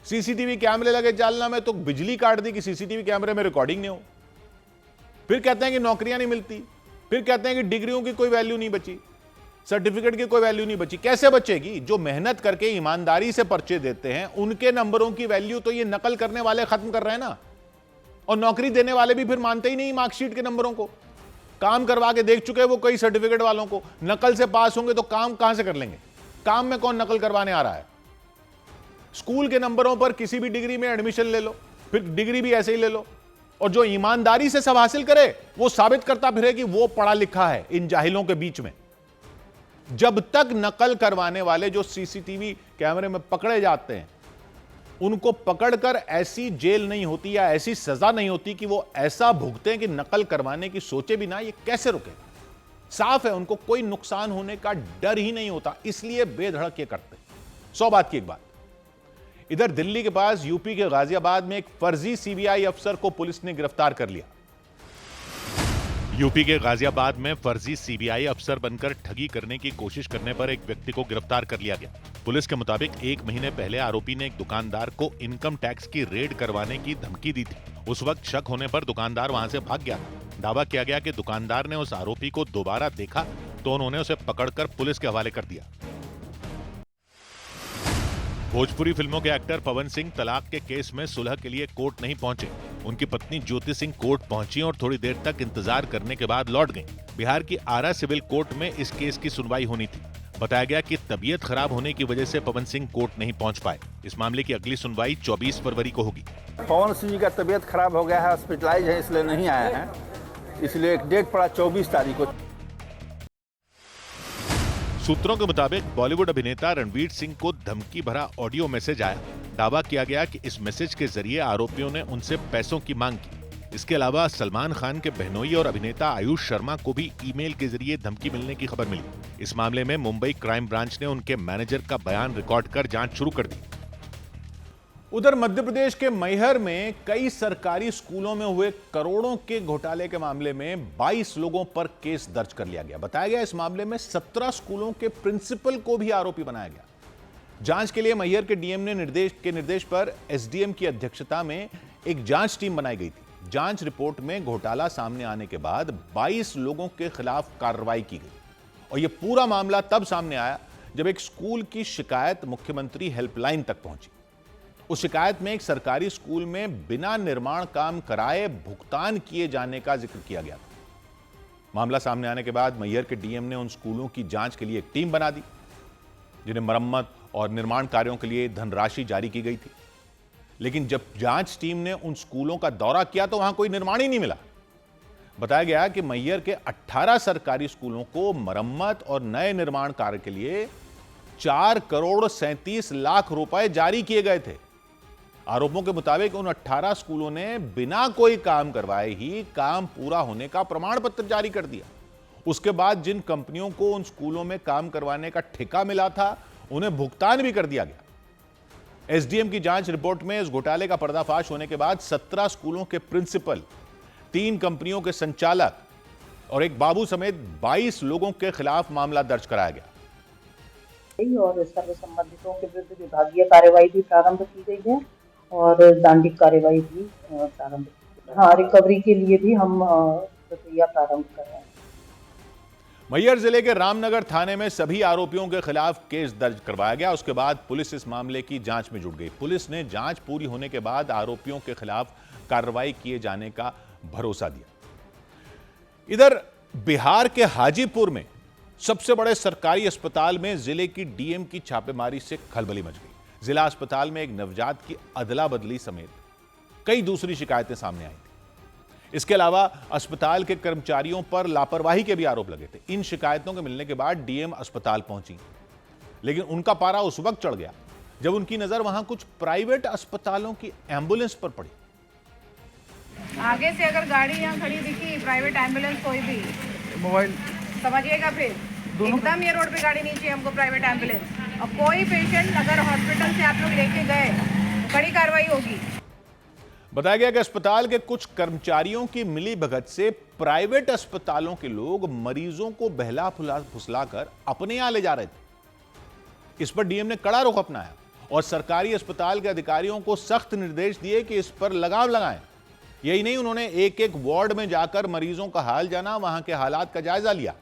सीसीटीवी कैमरे लगे जालना में तो बिजली काट दी कि सीसीटीवी कैमरे में रिकॉर्डिंग नहीं हो। फिर कहते हैं कि नौकरियां नहीं मिलती, फिर कहते हैं कि डिग्रियों की कोई वैल्यू नहीं बची, सर्टिफिकेट की कोई वैल्यू नहीं बची। कैसे बचेगी? जो मेहनत करके ईमानदारी से पर्चे देते हैं उनके नंबरों की वैल्यू तो ये नकल करने वाले खत्म कर रहे हैं ना। और नौकरी देने वाले भी फिर मानते ही नहीं मार्कशीट के नंबरों को। काम करवा के देख चुके हैं वो कई सर्टिफिकेट वालों को। नकल से पास होंगे तो काम कहां से कर लेंगे? काम में कौन नकल करवाने आ रहा है? स्कूल के नंबरों पर किसी भी डिग्री में एडमिशन ले लो, फिर डिग्री भी ऐसे ही ले लो। और जो ईमानदारी से सब हासिल करे वो साबित करता फिरे कि वो पढ़ा लिखा है इन जाहिलों के बीच में। जब तक नकल करवाने वाले जो सीसीटीवी कैमरे में पकड़े जाते हैं उनको पकड़कर ऐसी जेल नहीं होती या ऐसी सजा नहीं होती कि वो ऐसा भुगते कि नकल करवाने की सोचे भी ना, ये कैसे रुके? साफ है उनको कोई नुकसान होने का डर ही नहीं होता, इसलिए बेधड़क ये करते। 100 बात की एक बात। इधर दिल्ली के पास यूपी के गाजियाबाद में एक फर्जी सीबीआई अफसर को पुलिस ने गिरफ्तार कर लिया। यूपी के गाजियाबाद में फर्जी सीबीआई अफसर बनकर ठगी करने की कोशिश करने पर एक व्यक्ति को गिरफ्तार कर लिया गया। पुलिस के मुताबिक 1 महीने पहले आरोपी ने एक दुकानदार को इनकम टैक्स की रेड करवाने की धमकी दी थी। उस वक्त शक होने पर दुकानदार वहां से भाग गया। दावा किया गया कि दुकानदार ने उस आरोपी को दोबारा देखा तो उन्होंने उसे पकड़कर पुलिस के हवाले कर दिया। भोजपुरी फिल्मों के एक्टर पवन सिंह तलाक के केस में सुलह के लिए कोर्ट नहीं पहुंचे। उनकी पत्नी ज्योति सिंह कोर्ट पहुंची और थोड़ी देर तक इंतजार करने के बाद लौट गईं। बिहार की आरा सिविल कोर्ट में इस केस की सुनवाई होनी थी। बताया गया कि तबीयत खराब होने की वजह से पवन सिंह कोर्ट नहीं पहुंच पाए। इस मामले की अगली सुनवाई 24 फरवरी को होगी। पवन सिंह जी का तबीयत खराब हो गया है, हॉस्पिटलाइज है, इसलिए नहीं आए हैं। इसलिए एक डेट पड़ा 24 तारीख को। सूत्रों के मुताबिक बॉलीवुड अभिनेता रणवीर सिंह को धमकी भरा ऑडियो मैसेज आया। दावा किया गया कि इस मैसेज के जरिए आरोपियों ने उनसे पैसों की मांग की। इसके अलावा सलमान खान के बहनोई और अभिनेता आयुष शर्मा को भी ईमेल के जरिए धमकी मिलने की खबर मिली। इस मामले में मुंबई क्राइम ब्रांच ने उनके मैनेजर का बयान रिकॉर्ड कर जांच शुरू कर दी। उधर मध्य प्रदेश के मैहर में कई सरकारी स्कूलों में हुए करोड़ों के घोटाले के मामले में 22 लोगों पर केस दर्ज कर लिया गया। बताया गया इस मामले में 17 स्कूलों के प्रिंसिपल को भी आरोपी बनाया गया। जांच के लिए मैहर के डीएम ने निर्देश पर एसडीएम की अध्यक्षता में एक जांच टीम बनाई गई थी। जांच रिपोर्ट में घोटाला सामने आने के बाद 22 लोगों के खिलाफ कार्रवाई की गई। और यह पूरा मामला तब सामने आया जब एक स्कूल की शिकायत मुख्यमंत्री हेल्पलाइन तक पहुंची। उस शिकायत में एक सरकारी स्कूल में बिना निर्माण काम कराए भुगतान किए जाने का जिक्र किया गया था। मामला सामने आने के बाद मैहर के डीएम ने उन स्कूलों की जांच के लिए एक टीम बना दी जिन्हें मरम्मत और निर्माण कार्यों के लिए धनराशि जारी की गई थी। लेकिन जब जांच टीम ने उन स्कूलों का दौरा किया तो वहां कोई निर्माण ही नहीं मिला। बताया गया कि मैहर के 18 सरकारी स्कूलों को मरम्मत और नए निर्माण कार्य के लिए 4 करोड़ 37 लाख रुपए जारी किए गए थे। आरोपों के मुताबिक उन 18 स्कूलों ने बिना कोई काम करवाए ही काम पूरा होने का प्रमाण पत्र जारी कर दिया। उसके बाद जिन कंपनियों को उन स्कूलों में काम करवाने का ठेका मिला था उन्हें भुगतान भी कर दिया गया। एसडीएम की जांच रिपोर्ट में इस घोटाले का पर्दाफाश होने के बाद 17 स्कूलों के प्रिंसिपल, 3 कंपनियों के संचालक और एक बाबू समेत 22 लोगों के खिलाफ मामला दर्ज कराया गया। और सर्व संबंधितों के विरुद्ध विभागीय कार्रवाई भी प्रारंभ की गई है और दंडिक कार्रवाई भी प्रारंभ की गई है। हाँ, रिकवरी के लिए भी हम प्रक्रिया प्रारंभ कर रहे हैं। मैहर जिले के रामनगर थाने में सभी आरोपियों के खिलाफ केस दर्ज करवाया गया। उसके बाद पुलिस इस मामले की जांच में जुट गई। पुलिस ने जांच पूरी होने के बाद आरोपियों के खिलाफ कार्रवाई किए जाने का भरोसा दिया। इधर बिहार के हाजीपुर में सबसे बड़े सरकारी अस्पताल में जिले की डीएम की छापेमारी से खलबली मच गई। जिला अस्पताल में एक नवजात की अदला बदली समेत कई दूसरी शिकायतें सामने आई थी। इसके अलावा अस्पताल के कर्मचारियों पर लापरवाही के भी आरोप लगे थे। इन शिकायतों के मिलने के बाद डीएम अस्पताल पहुंची, लेकिन उनका पारा उस वक्त चढ़ गया जब उनकी नजर वहां कुछ प्राइवेट अस्पतालों की एम्बुलेंस पर पड़ी। आगे से अगर गाड़ी यहाँ खड़ी दिखी, प्राइवेट एम्बुलेंस कोई भी, मोबाइल समझिएगा, फिर एकदम ये रोड पे गाड़ी नहीं चाहिए हमको, प्राइवेट एम्बुलेंस। और कोई पेशेंट अगर हॉस्पिटल से आप लोग लेके गए, कड़ी कार्रवाई होगी। बताया गया कि अस्पताल के कुछ कर्मचारियों की मिली भगत से प्राइवेट अस्पतालों के लोग मरीजों को बहला फुसलाकर अपने यहां ले जा रहे थे। इस पर डीएम ने कड़ा रुख अपनाया और सरकारी अस्पताल के अधिकारियों को सख्त निर्देश दिए कि इस पर लगाम लगाएं। यही नहीं, उन्होंने एक एक वार्ड में जाकर मरीजों का हाल जाना, वहां के हालात का जायजा लिया।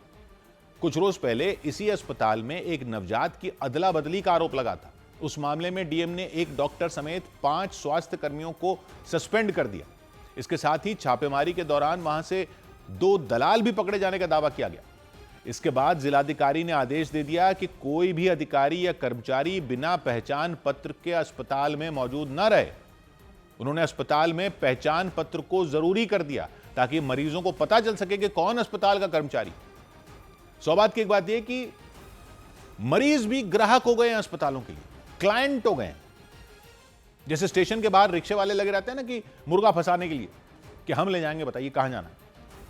कुछ रोज पहले इसी अस्पताल में एक नवजात की अदला बदली का आरोप लगा था। उस मामले में डीएम ने एक डॉक्टर समेत 5 स्वास्थ्य कर्मियों को सस्पेंड कर दिया। इसके साथ ही छापेमारी के दौरान वहां से 2 दलाल भी पकड़े जाने का दावा किया गया। इसके बाद जिलाधिकारी ने आदेश दे दिया कि कोई भी अधिकारी या कर्मचारी बिना पहचान पत्र के अस्पताल में मौजूद न रहे। उन्होंने अस्पताल में पहचान पत्र को जरूरी कर दिया ताकि मरीजों को पता चल सके कि कौन अस्पताल का कर्मचारी। सौभाग्य की एक बात यह कि मरीज भी ग्राहक हो गए हैं अस्पतालों के लिए, क्लाइंट हो गए। जैसे स्टेशन के बाहर रिक्शे वाले लगे रहते हैं ना कि मुर्गा फंसाने के लिए कि हम ले जाएंगे, बताइए कहां जाना है,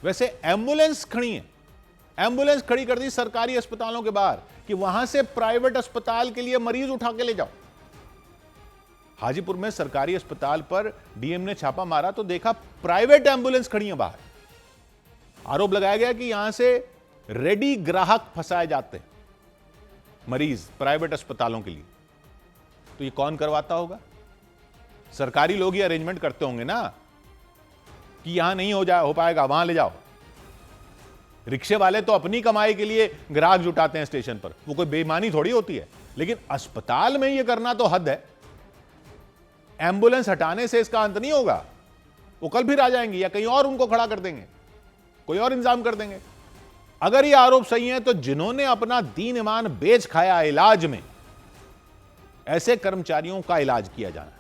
वैसे एम्बुलेंस खड़ी है। एम्बुलेंस खड़ी कर दी सरकारी अस्पतालों के बाहर कि वहां से प्राइवेट अस्पताल के लिए मरीज उठा के ले जाओ। हाजीपुर में सरकारी अस्पताल पर डीएम ने छापा मारा तो देखा प्राइवेट एम्बुलेंस खड़ी है बाहर। आरोप लगाया गया कि यहां से रेडी ग्राहक फंसाए जाते हैं मरीज प्राइवेट अस्पतालों के लिए। तो ये कौन करवाता होगा? सरकारी लोग ही अरेंजमेंट करते होंगे ना कि यहां नहीं हो पाएगा, वहां ले जाओ। रिक्शे वाले तो अपनी कमाई के लिए ग्राहक जुटाते हैं स्टेशन पर, वो कोई बेईमानी थोड़ी होती है। लेकिन अस्पताल में ये करना तो हद है। एम्बुलेंस हटाने से इसका अंत नहीं होगा, वो कल फिर आ जाएंगे या कहीं और उनको खड़ा कर देंगे, कोई और इंतजाम कर देंगे। अगर ये आरोप सही है तो जिन्होंने अपना दीन ईमान बेच खाया इलाज में, ऐसे कर्मचारियों का इलाज किया जाना है,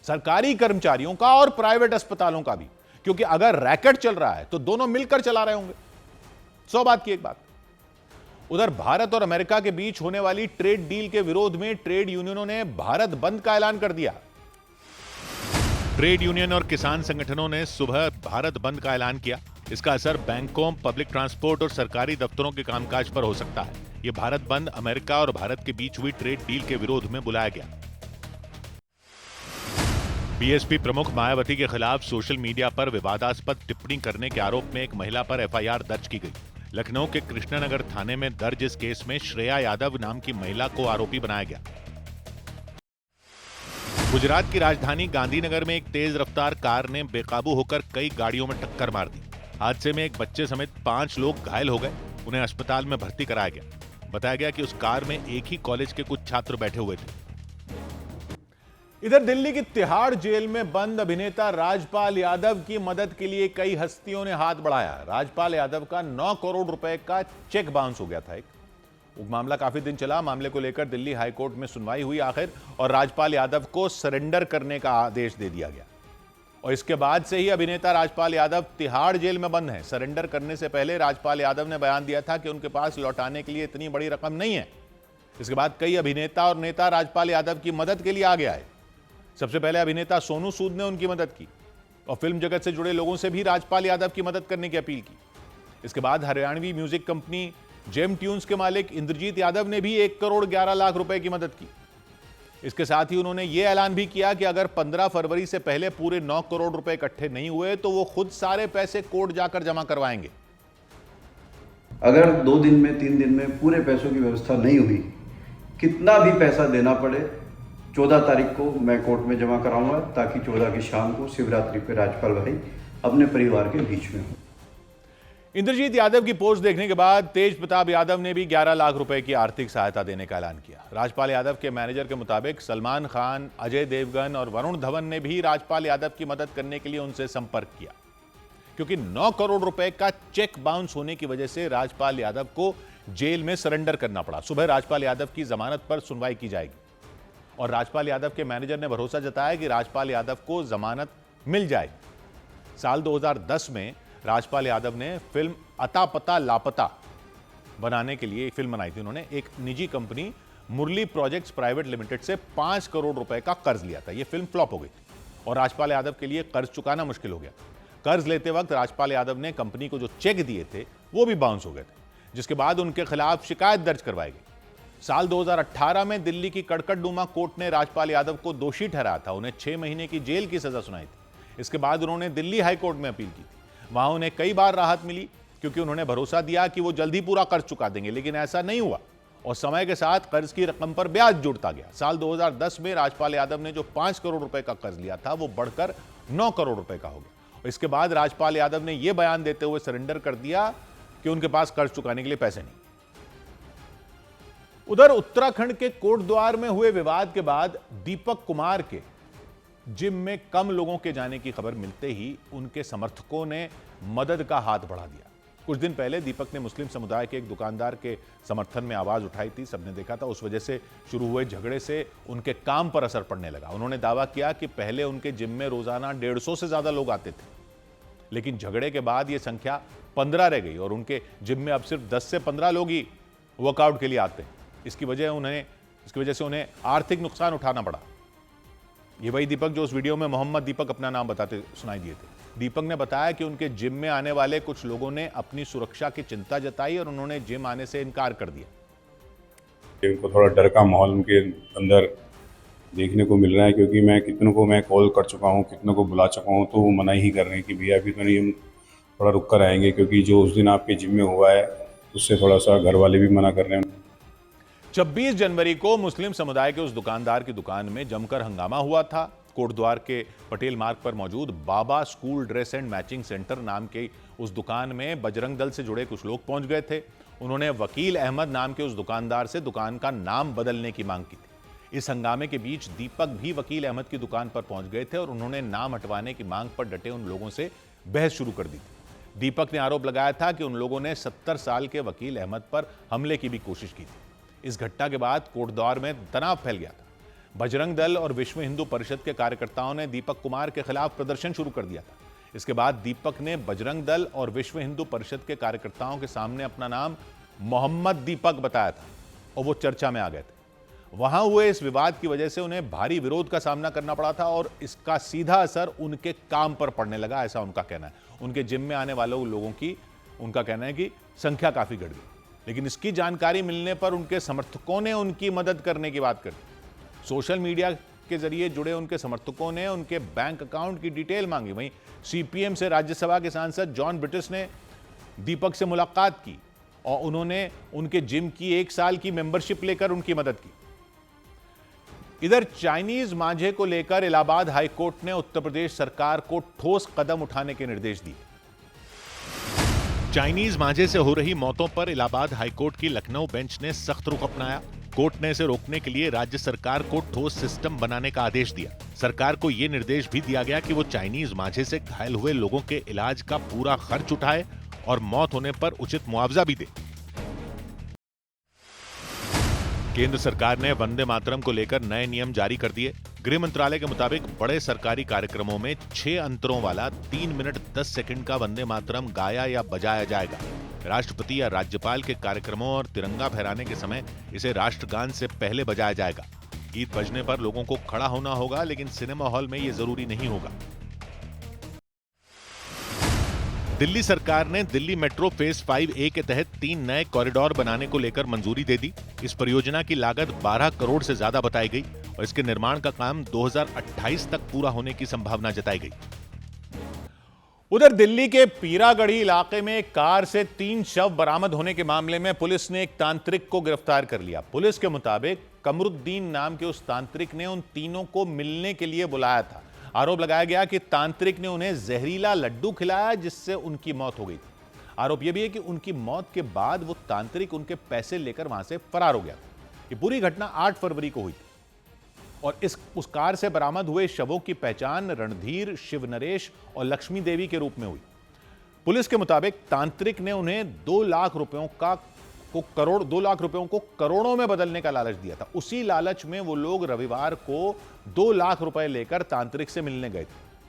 सरकारी कर्मचारियों का और प्राइवेट अस्पतालों का भी, क्योंकि अगर रैकेट चल रहा है तो दोनों मिलकर चला रहे होंगे। 100 बात की एक बात। उधर भारत और अमेरिका के बीच होने वाली ट्रेड डील के विरोध में ट्रेड यूनियनों ने भारत बंद का ऐलान कर दिया। ट्रेड यूनियन और किसान संगठनों ने सुबह भारत बंद का ऐलान किया। इसका असर बैंकों, पब्लिक ट्रांसपोर्ट और सरकारी दफ्तरों के कामकाज पर हो सकता है। यह भारत बंद अमेरिका और भारत के बीच हुई ट्रेड डील के विरोध में बुलाया गया। बीएसपी प्रमुख मायावती के खिलाफ सोशल मीडिया पर विवादास्पद टिप्पणी करने के आरोप में एक महिला पर एफआईआर दर्ज की गई। लखनऊ के कृष्णनगर थाने में दर्ज इस केस में श्रेया यादव नाम की महिला को आरोपी बनाया गया। गुजरात की राजधानी गांधीनगर में एक तेज रफ्तार कार ने बेकाबू होकर कई गाड़ियों में टक्कर मार दी। हादसे में एक बच्चे समेत 5 लोग घायल हो गए। उन्हें अस्पताल में भर्ती कराया गया। बताया गया कि उस कार में एक ही कॉलेज के कुछ छात्र बैठे हुए थे। इधर दिल्ली की तिहाड़ जेल में बंद अभिनेता राजपाल यादव की मदद के लिए कई हस्तियों ने हाथ बढ़ाया। राजपाल यादव का 9 करोड़ रुपए का चेक बाउंस हो गया था एक, मामला काफी दिन चला। मामले को लेकर दिल्ली हाईकोर्ट में सुनवाई हुई आखिर, और राजपाल यादव को सरेंडर करने का आदेश दे दिया गया। और इसके बाद से ही अभिनेता राजपाल यादव तिहाड़ जेल में बंद हैं। सरेंडर करने से पहले राजपाल यादव ने बयान दिया था कि उनके पास लौटाने के लिए इतनी बड़ी रकम नहीं है। इसके बाद कई अभिनेता और नेता राजपाल यादव की मदद के लिए आगे आए। सबसे पहले अभिनेता सोनू सूद ने उनकी मदद की और फिल्म जगत से जुड़े लोगों से भी राजपाल यादव की मदद करने की अपील की। इसके बाद Haryanvi music company Gem Tunes के मालिक इंद्रजीत यादव ने भी 1 करोड़ 11 लाख रुपए की मदद की। इसके साथ ही उन्होंने यह ऐलान भी किया कि अगर 15 फरवरी से पहले पूरे 9 करोड़ रुपए इकट्ठे नहीं हुए तो वो खुद सारे पैसे कोर्ट जाकर जमा करवाएंगे। अगर 2 दिन में 3 दिन में पूरे पैसों की व्यवस्था नहीं हुई, कितना भी पैसा देना पड़े, 14 तारीख को मैं कोर्ट में जमा कराऊंगा, ताकि 14 की शाम को शिवरात्रि पे राजपाल भाई अपने परिवार के बीच में हो। इंद्रजीत यादव की पोस्ट देखने के बाद तेज प्रताप यादव ने भी 11 लाख रुपए की आर्थिक सहायता देने का ऐलान किया। राजपाल यादव के मैनेजर के मुताबिक सलमान खान, अजय देवगन और वरुण धवन ने भी राजपाल यादव की मदद करने के लिए उनसे संपर्क किया, क्योंकि 9 करोड़ रुपए का चेक बाउंस होने की वजह से राजपाल यादव को जेल में सरेंडर करना पड़ा। सुबह राजपाल यादव की जमानत पर सुनवाई की जाएगी और राजपाल यादव के मैनेजर ने भरोसा जताया कि राजपाल यादव को जमानत मिल जाएगी। साल 2010 में राजपाल यादव ने फिल्म अता पता लापता बनाने के लिए फिल्म बनाई थी। उन्होंने एक निजी कंपनी मुरली प्रोजेक्ट्स प्राइवेट लिमिटेड से 5 करोड़ रुपए का कर्ज लिया था। यह फिल्म फ्लॉप हो गई थी और राजपाल यादव के लिए कर्ज चुकाना मुश्किल हो गया। कर्ज लेते वक्त राजपाल यादव ने कंपनी को जो चेक दिए थे वो भी बाउंस हो गए थे, जिसके बाद उनके खिलाफ शिकायत दर्ज करवाई गई। साल 2018 में दिल्ली की कड़कड़डूमा कोर्ट ने राजपाल यादव को दोषी ठहराया था। उन्हें 6 महीने की जेल की सजा सुनाई थी। इसके बाद उन्होंने दिल्ली हाईकोर्ट में अपील की थी। वहां उन्हें कई बार राहत मिली, क्योंकि उन्होंने भरोसा दिया कि वो जल्द ही पूरा कर्ज चुका देंगे, लेकिन ऐसा नहीं हुआ और समय के साथ कर्ज की रकम पर ब्याज जुड़ता गया। साल 2010 में राजपाल यादव ने जो 5 करोड़ रुपए का कर्ज लिया था वो बढ़कर 9 करोड़ रुपए का हो गया। इसके बाद राजपाल यादव ने यह बयान देते हुए सरेंडर कर दिया कि उनके पास कर्ज चुकाने के लिए पैसे नहीं। उधर उत्तराखंड के कोटद्वार में हुए विवाद के बाद दीपक कुमार के जिम में कम लोगों के जाने की खबर मिलते ही उनके समर्थकों ने मदद का हाथ बढ़ा दिया। कुछ दिन पहले दीपक ने मुस्लिम समुदाय के एक दुकानदार के समर्थन में आवाज उठाई थी, सबने देखा था। उस वजह से शुरू हुए झगड़े से उनके काम पर असर पड़ने लगा। उन्होंने दावा किया कि पहले उनके जिम में रोजाना 150 से ज्यादा लोग आते थे, लेकिन झगड़े के बाद यह संख्या 15 रह गई और उनके जिम में अब सिर्फ 10 से 15 लोग ही वर्कआउट के लिए आते हैं। इसकी वजह से उन्हें आर्थिक नुकसान उठाना पड़ा। ये वही दीपक जो उस वीडियो में मोहम्मद दीपक अपना नाम बताते सुनाई दिए थे। दीपक ने बताया कि उनके जिम में आने वाले कुछ लोगों ने अपनी सुरक्षा की चिंता जताई और उन्होंने जिम आने से इनकार कर दिया। उनको थोड़ा डर का माहौल उनके अंदर देखने को मिल रहा है, क्योंकि मैं कितनों को मैं कॉल कर चुका हूँ, कितनों को बुला चुका हूँ, तो वो मना ही कर रहे हैं कि भैया अभी तो नहीं, हम थोड़ा रुक कर आएंगे, क्योंकि जो उस दिन आपके जिम में हुआ है उससे थोड़ा सा घर वाले भी मना कर रहे हैं। 26 जनवरी को मुस्लिम समुदाय के उस दुकानदार की दुकान में जमकर हंगामा हुआ था। कोटद्वार के पटेल मार्ग पर मौजूद Baba school dress and matching centre नाम के उस दुकान में बजरंग दल से जुड़े कुछ लोग पहुंच गए थे। उन्होंने वकील अहमद नाम के उस दुकानदार से दुकान का नाम बदलने की मांग की थी। इस हंगामे के बीच दीपक भी वकील अहमद की दुकान पर पहुंच गए थे और उन्होंने नाम हटवाने की मांग पर डटे उन लोगों से बहस शुरू कर दी थी। दीपक ने आरोप लगाया था कि उन लोगों ने 70 साल के वकील अहमद पर हमले की भी कोशिश की थी। इस घटना के बाद कोटद्वार में तनाव फैल गया था। बजरंग दल और विश्व हिंदू परिषद के कार्यकर्ताओं ने दीपक कुमार के खिलाफ प्रदर्शन शुरू कर दिया था। इसके बाद दीपक ने बजरंग दल और विश्व हिंदू परिषद के कार्यकर्ताओं के सामने अपना नाम मोहम्मद दीपक बताया था और वो चर्चा में आ गए थे। वहां हुए इस विवाद की वजह से उन्हें भारी विरोध का सामना करना पड़ा था और इसका सीधा असर उनके काम पर पड़ने लगा, ऐसा उनका कहना है। उनके जिम में आने वाले लोगों की उनका कहना है कि संख्या काफी घट गई, लेकिन इसकी जानकारी मिलने पर उनके समर्थकों ने उनकी मदद करने की बात करी। सोशल मीडिया के जरिए जुड़े उनके समर्थकों ने उनके बैंक अकाउंट की डिटेल मांगी। वहीं सीपीएम से राज्यसभा के सांसद जॉन ब्रिटिश ने दीपक से मुलाकात की और उन्होंने उनके जिम की 1 साल की मेंबरशिप लेकर उनकी मदद की। इधर चाइनीज मांझे को लेकर इलाहाबाद हाईकोर्ट ने उत्तर प्रदेश सरकार को ठोस कदम उठाने के निर्देश दिए। चाइनीज मांझे से हो रही मौतों पर इलाहाबाद हाईकोर्ट की लखनऊ बेंच ने सख्त रुख अपनाया। कोर्ट ने इसे रोकने के लिए राज्य सरकार को ठोस सिस्टम बनाने का आदेश दिया। सरकार को यह निर्देश भी दिया गया कि वो चाइनीज मांझे से घायल हुए लोगों के इलाज का पूरा खर्च उठाए और मौत होने पर उचित मुआवजा भी दे। केंद्र सरकार ने वंदे मातरम को लेकर नए नियम जारी कर दिए। गृह मंत्रालय के मुताबिक बड़े सरकारी कार्यक्रमों में 6 अंतरों वाला 3 मिनट 10 सेकंड का वंदे मातरम गाया या बजाया जाएगा। राष्ट्रपति या राज्यपाल के कार्यक्रमों और तिरंगा फहराने के समय इसे राष्ट्रगान से पहले बजाया जाएगा। गीत बजने पर लोगों को खड़ा होना होगा, लेकिन सिनेमा हॉल में यह जरूरी नहीं होगा। दिल्ली सरकार ने दिल्ली मेट्रो फेज 5A के तहत 3 नए कॉरिडोर बनाने को लेकर मंजूरी दे दी। इस परियोजना की लागत 12 करोड़ से ज्यादा बताई गई और इसके निर्माण का काम 2028 तक पूरा होने की संभावना जताई गई। उधर दिल्ली के पीरागढ़ी इलाके में एक कार से 3 शव बरामद होने के मामले में पुलिस ने एक तांत्रिक को गिरफ्तार कर लिया। पुलिस के मुताबिक कमरुद्दीन नाम के उस तांत्रिक ने उन तीनों को मिलने के लिए बुलाया था। आरोप लगाया गया कि तांत्रिक ने उन्हें जहरीला लड्डू खिलाया, जिससे उनकी मौत हो गई थी। आरोप यह भी है कि उनकी मौत के बाद वो तांत्रिक उनके पैसे लेकर वहां से फरार हो गया। ये पूरी घटना 8 फरवरी को हुई थी और उस कार से बरामद हुए शवों की पहचान रणधीर, शिवनरेश और लक्ष्मी देवी के रूप में हुई। पुलिस के मुताबिक तांत्रिक ने उन्हें 2 लाख रुपयों को करोड़ों में बदलने का लालच दिया था। उसी लालच में वो लोग रविवार को 2 लाख रुपए लेकर तांत्रिक से मिलने गए थे।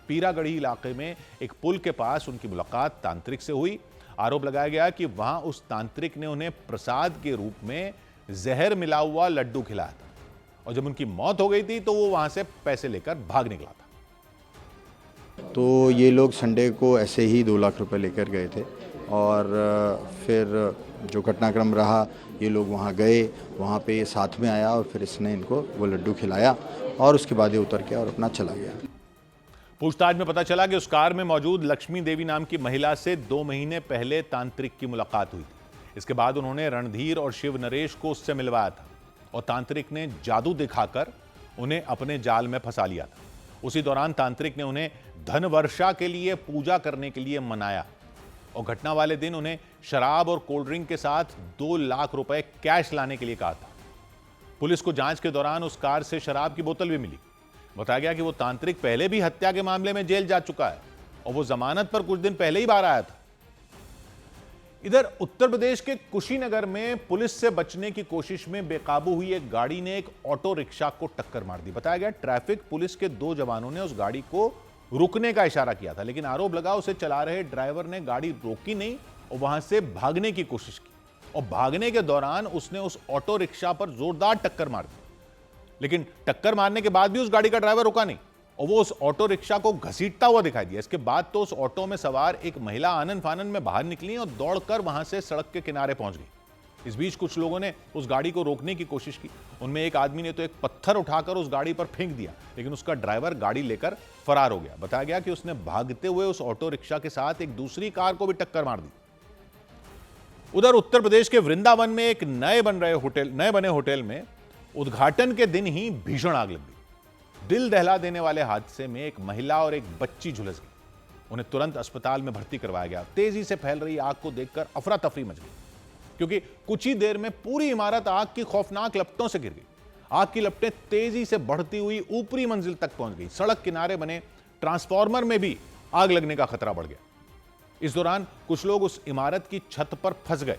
पीरागढ़ी इलाके में एक पुल के पास उनकी मुलाकात तांत्रिक से हुई। आरोप लगाया गया कि वहां उस तांत्रिक ने उन्हें प्रसाद के रूप में जहर मिला हुआ लड्डू खिलाया था और जब उनकी मौत हो गई थी तो वो वहां से पैसे लेकर भाग निकला था। तो ये लोग संडे को ऐसे ही 2 लाख रुपए लेकर गए थे और फिर जो घटनाक्रम रहा, ये लोग वहाँ गए, वहाँ पे ये साथ में आया और फिर इसने इनको वो लड्डू खिलाया और उसके बाद ये उतर के और अपना चला गया। पूछताछ में पता चला कि उस कार में मौजूद लक्ष्मी देवी नाम की महिला से 2 महीने पहले तांत्रिक की मुलाकात हुई थी। इसके बाद उन्होंने रणधीर और शिव नरेश को उससे मिलवाया था और तांत्रिक ने जादू दिखाकर उन्हें अपने जाल में फंसा लिया था। उसी दौरान तांत्रिक ने उन्हें धन वर्षा के लिए पूजा करने के लिए मनाया और घटना वाले दिन उन्हें शराब और कोल्ड ड्रिंक के साथ 2 लाख रुपए कैश लाने के लिए कहा था। पुलिस को जांच के दौरान उस कार से शराब की बोतल भी मिली। बताया गया कि वो तांत्रिक पहले भी हत्या के मामले में जेल जा चुका है और वो जमानत पर कुछ दिन पहले ही बाहर आया था। इधर उत्तर प्रदेश के कुशीनगर में पुलिस से बचने की कोशिश में बेकाबू हुई एक गाड़ी ने एक ऑटो रिक्शा को टक्कर मार दी। बताया गया ट्रैफिक पुलिस के 2 जवानों ने उस गाड़ी को रुकने का इशारा किया था, लेकिन आरोप लगा उसे चला रहे ड्राइवर ने गाड़ी रोकी नहीं और वहां से भागने की कोशिश की और भागने के दौरान उसने उस ऑटो रिक्शा पर जोरदार टक्कर मार दी। लेकिन टक्कर मारने के बाद भी उस गाड़ी का ड्राइवर रुका नहीं और वो उस ऑटो रिक्शा को घसीटता हुआ दिखाई दिया। इसके बाद तो उस ऑटो में सवार एक महिला आनन फानन में बाहर निकली और दौड़कर वहां से सड़क के किनारे पहुंच गई। इस बीच कुछ लोगों ने उस गाड़ी को रोकने की कोशिश की। उनमें एक आदमी ने तो एक पत्थर उठाकर उस गाड़ी पर फेंक दिया, लेकिन उसका ड्राइवर गाड़ी लेकर फरार हो गया। बताया गया कि उसने भागते हुए उस ऑटो रिक्शा के साथ एक दूसरी कार को भी टक्कर मार दी। उधर उत्तर प्रदेश के वृंदावन में एक नए बने होटल में उद्घाटन के दिन ही भीषण आग लग गई। दिल दहला देने वाले हादसे में एक महिला और एक बच्ची झुलस गई। उन्हें तुरंत अस्पताल में भर्ती करवाया गया। तेजी से फैल रही आग को देखकर अफरा तफरी मच गई, क्योंकि कुछ ही देर में पूरी इमारत आग की खौफनाक लपटों से घिर गई। आग की लपटें तेजी से बढ़ती हुई ऊपरी मंजिल तक पहुंच गई। सड़क किनारे बने ट्रांसफार्मर में भी आग लगने का खतरा बढ़ गया। इस दौरान कुछ लोग उस इमारत की छत पर फंस गए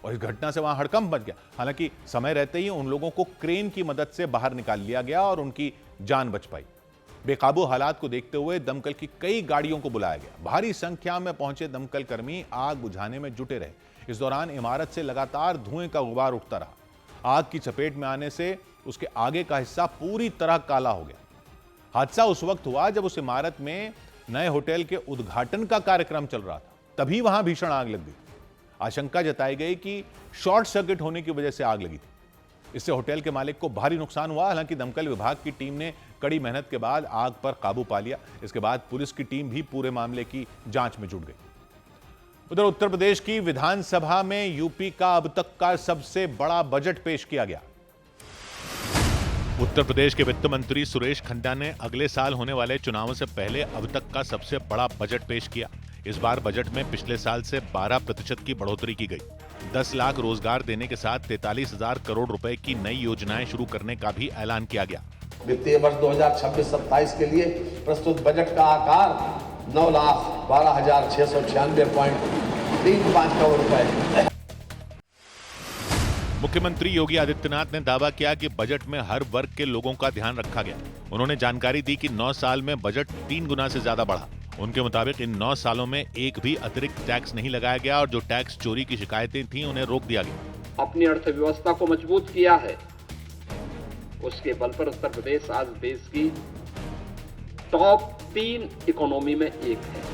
और इस घटना से वहां हड़कंप मच गया। हालांकि समय रहते ही उन लोगों को क्रेन की मदद से बाहर निकाल लिया गया और उनकी जान बच पाई। बेकाबू हालात को देखते हुए दमकल की कई गाड़ियों को बुलाया गया। भारी संख्या में पहुंचे दमकल कर्मी आग बुझाने में जुटे रहे। इस दौरान इमारत से लगातार धुएं का गुबार उठता रहा। आग की चपेट में आने से उसके आगे का हिस्सा पूरी तरह काला हो गया। हादसा उस वक्त हुआ जब उस इमारत में नए होटल के उद्घाटन का कार्यक्रम चल रहा था, तभी वहां भीषण आग लग गई। आशंका जताई गई कि शॉर्ट सर्किट होने की वजह से आग लगी थी। इससे होटल के मालिक को भारी नुकसान हुआ। हालांकि दमकल विभाग की टीम ने कड़ी मेहनत के बाद आग पर काबू पा लिया। इसके बाद पुलिस की टीम भी पूरे मामले की जांच में जुट गई। उधर उत्तर प्रदेश की विधानसभा में यूपी का अब तक का सबसे बड़ा बजट पेश किया गया। उत्तर प्रदेश के वित्त मंत्री सुरेश खन्ना ने अगले साल होने वाले चुनावों से पहले अब तक का सबसे बड़ा बजट पेश किया। इस बार बजट में पिछले साल से 12% की बढ़ोतरी की गई। 10 लाख रोजगार देने के साथ 43,000 करोड़ रुपए की नई योजनाएं शुरू करने का भी ऐलान किया गया। वित्तीय वर्ष 2026-27 के लिए प्रस्तुत बजट का आकार 9,12,696.35 करोड़ रुपए। मुख्यमंत्री योगी आदित्यनाथ ने दावा किया कि बजट में हर वर्ग के लोगों का ध्यान रखा गया। उन्होंने जानकारी दी कि 9 साल में बजट 3 गुना से ज्यादा बढ़ा। उनके मुताबिक इन 9 सालों में एक भी अतिरिक्त टैक्स नहीं लगाया गया और जो टैक्स चोरी की शिकायतें थीं उन्हें रोक दिया गया। अपनी अर्थव्यवस्था को मजबूत किया है, उसके बल पर उत्तर प्रदेश आज देश की टॉप 3 इकोनॉमी में एक है।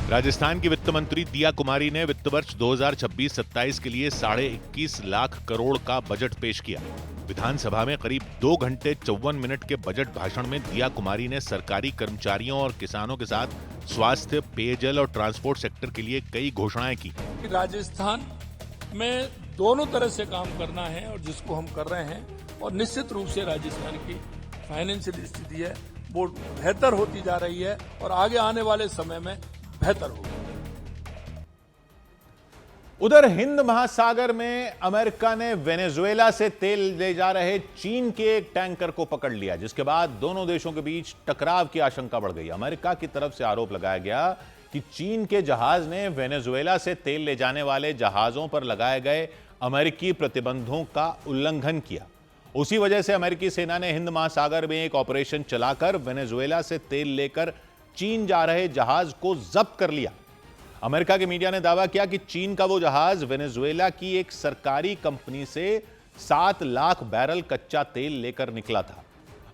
राजस्थान की वित्त मंत्री दिया कुमारी ने वित्त वर्ष 2026-27 के लिए 21.5 लाख करोड़ का बजट पेश किया। विधानसभा में करीब 2 घंटे 54 मिनट के बजट भाषण में दिया कुमारी ने सरकारी कर्मचारियों और किसानों के साथ स्वास्थ्य, पेयजल और ट्रांसपोर्ट सेक्टर के लिए कई घोषणाएं की। राजस्थान में दोनों तरह से काम करना है और जिसको हम कर रहे हैं, और निश्चित रूप से राजस्थान की फाइनेंशियल स्थिति है वो बेहतर होती जा रही है और आगे आने वाले समय में बेहतर होगा। उधर हिंद महासागर में अमेरिका ने वेनेजुएला से तेल ले जा रहे चीन के एक टैंकर को पकड़ लिया, जिसके बाद दोनों देशों के बीच टकराव की आशंका बढ़ गई। अमेरिका की तरफ से आरोप लगाया गया कि चीन के जहाज ने वेनेजुएला से तेल ले जाने वाले जहाजों पर लगाए गए अमेरिकी प्रतिबंधों का उल्लंघन किया। उसी वजह से अमेरिकी सेना ने हिंद महासागर में एक ऑपरेशन चलाकर वेनेजुएला से तेल लेकर चीन जा रहे जहाज को जब्त कर लिया। अमेरिका के मीडिया ने दावा किया कि चीन का वो जहाज वेनेजुएला की एक सरकारी कंपनी से 7 लाख बैरल कच्चा तेल लेकर निकला था।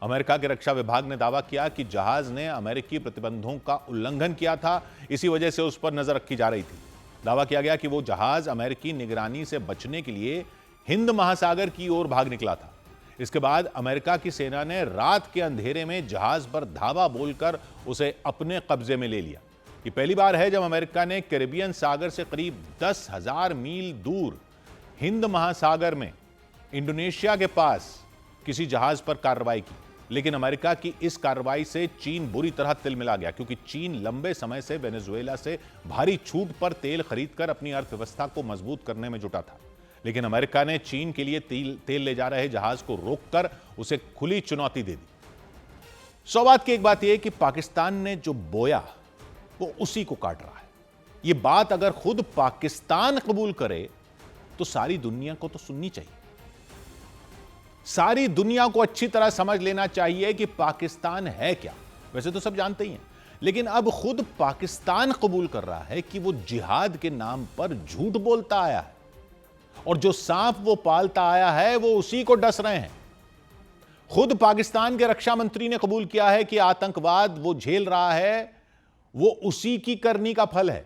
अमेरिका के रक्षा विभाग ने दावा किया कि जहाज ने अमेरिकी प्रतिबंधों का उल्लंघन किया था, इसी वजह से उस पर नजर रखी जा रही थी। दावा किया गया कि वो जहाज अमेरिकी निगरानी से बचने के लिए हिंद महासागर की ओर भाग निकला था। इसके बाद अमेरिका की सेना ने रात के अंधेरे में जहाज पर धावा बोलकर उसे अपने कब्जे में ले लिया। ये पहली बार है जब अमेरिका ने कैरिबियन सागर से करीब 10,000 मील दूर हिंद महासागर में इंडोनेशिया के पास किसी जहाज पर कार्रवाई की। लेकिन अमेरिका की इस कार्रवाई से चीन बुरी तरह तिलमिला गया, क्योंकि चीन लंबे समय से वेनेजुएला से भारी छूट पर तेल खरीदकर अपनी अर्थव्यवस्था को मजबूत करने में जुटा था। लेकिन अमेरिका ने चीन के लिए तेल ले जा रहे जहाज को रोककर उसे खुली चुनौती दे दी। सौभाग्य की एक बात यह कि पाकिस्तान ने जो बोया वो उसी को काट रहा है। यह बात अगर खुद पाकिस्तान कबूल करे तो सारी दुनिया को तो सुननी चाहिए। सारी दुनिया को अच्छी तरह समझ लेना चाहिए कि पाकिस्तान है क्या। वैसे तो सब जानते ही हैं, लेकिन अब खुद पाकिस्तान कबूल कर रहा है कि वो जिहाद के नाम पर झूठ बोलता आया है और जो सांप वो पालता आया है वो उसी को डस रहे हैं। खुद पाकिस्तान के रक्षा मंत्री ने कबूल किया है कि आतंकवाद वो झेल रहा है वो उसी की करनी का फल है।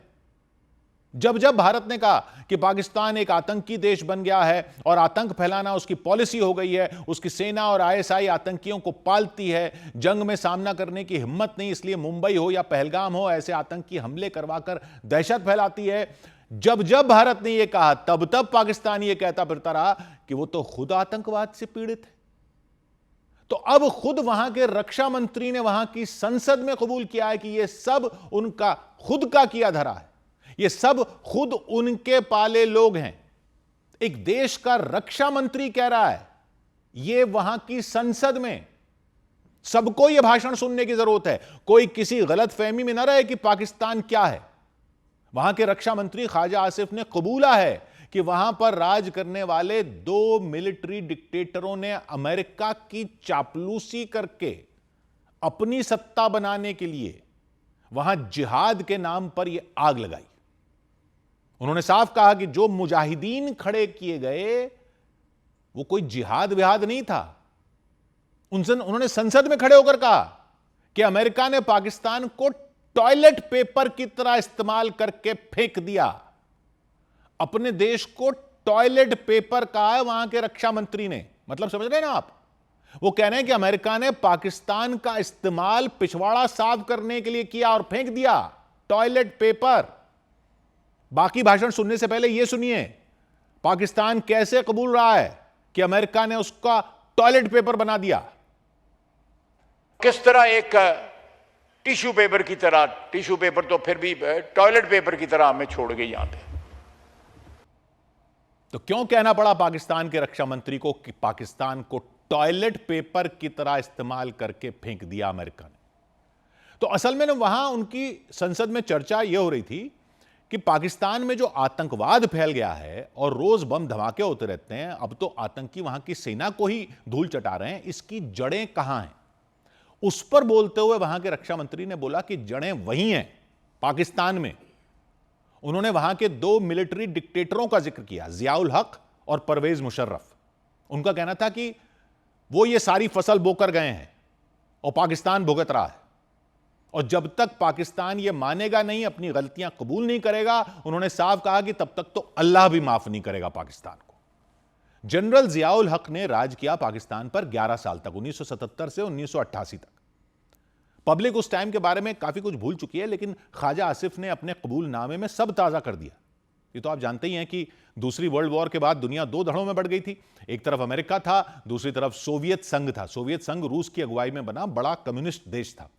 जब जब भारत ने कहा कि पाकिस्तान एक आतंकी देश बन गया है और आतंक फैलाना उसकी पॉलिसी हो गई है, उसकी सेना और आईएसआई आतंकियों को पालती है, जंग में सामना करने की हिम्मत नहीं, इसलिए मुंबई हो या पहलगाम हो ऐसे आतंकी हमले करवाकर दहशत फैलाती है, जब जब भारत ने यह कहा तब तब पाकिस्तान यह कहता फिरता रहा कि वो तो खुद आतंकवाद से पीड़ित है। तो अब खुद वहां के रक्षा मंत्री ने वहां की संसद में कबूल किया है कि यह सब उनका खुद का किया धरा है, ये सब खुद उनके पाले लोग हैं। एक देश का रक्षा मंत्री कह रहा है, ये वहां की संसद में सबको यह भाषण सुनने की जरूरत है। कोई किसी गलत फहमी में ना रहे कि पाकिस्तान क्या है। वहां के रक्षा मंत्री ख्वाजा आसिफ ने कबूला है कि वहां पर राज करने वाले 2 मिलिट्री डिक्टेटरों ने अमेरिका की चापलूसी करके अपनी सत्ता बनाने के लिए वहां जिहाद के नाम पर यह आग लगाई। उन्होंने साफ कहा कि जो मुजाहिदीन खड़े किए गए वो कोई जिहाद विहाद नहीं था। उन्होंने संसद में खड़े होकर कहा कि अमेरिका ने पाकिस्तान को टॉयलेट पेपर की तरह इस्तेमाल करके फेंक दिया। अपने देश को टॉयलेट पेपर कहा है वहां के रक्षा मंत्री ने। मतलब समझ रहे हैं ना आप? वो कह रहे हैं कि अमेरिका ने पाकिस्तान का इस्तेमाल पिछवाड़ा साफ करने के लिए किया और फेंक दिया टॉयलेट पेपर। बाकी भाषण सुनने से पहले यह सुनिए पाकिस्तान कैसे कबूल रहा है कि अमेरिका ने उसका टॉयलेट पेपर बना दिया। किस तरह एक टिश्यू पेपर की तरह, टिश्यू पेपर तो फिर भी टॉयलेट पेपर की तरह हमें छोड़ गई यहां पे। तो क्यों कहना पड़ा पाकिस्तान के रक्षा मंत्री को कि पाकिस्तान को टॉयलेट पेपर की तरह इस्तेमाल करके फेंक दिया अमेरिका ने? तो असल में वहां उनकी संसद में चर्चा यह हो रही थी कि पाकिस्तान में जो आतंकवाद फैल गया है और रोज बम धमाके होते रहते हैं, अब तो आतंकी वहां की सेना को ही धूल चटा रहे हैं, इसकी जड़ें कहां हैं? उस पर बोलते हुए वहां के रक्षा मंत्री ने बोला कि जड़ें वही हैं, पाकिस्तान में। उन्होंने वहां के 2 मिलिट्री डिक्टेटरों का जिक्र किया, जियाउल हक और परवेज मुशर्रफ। उनका कहना था कि वो ये सारी फसल बोकर गए हैं और पाकिस्तान भुगत रहा है, और जब तक पाकिस्तान ये मानेगा नहीं, अपनी गलतियां कबूल नहीं करेगा, उन्होंने साफ कहा कि तब तक तो अल्लाह भी माफ नहीं करेगा पाकिस्तान को। जनरल जियाउल हक ने राज किया पाकिस्तान पर 11 साल तक, 1977 से 1988 तक। पब्लिक उस टाइम के बारे में काफी कुछ भूल चुकी है, लेकिन ख्वाजा आसिफ ने अपने कबूलनामे में सब ताजा कर दिया। ये तो आप जानते ही हैं कि दूसरी वर्ल्ड वॉर के बाद दुनिया 2 धड़ों में बढ़ गई थी। एक तरफ अमेरिका था, दूसरी तरफ सोवियत संघ था। सोवियत संघ रूस की अगुवाई में बना बड़ा कम्युनिस्ट देश था।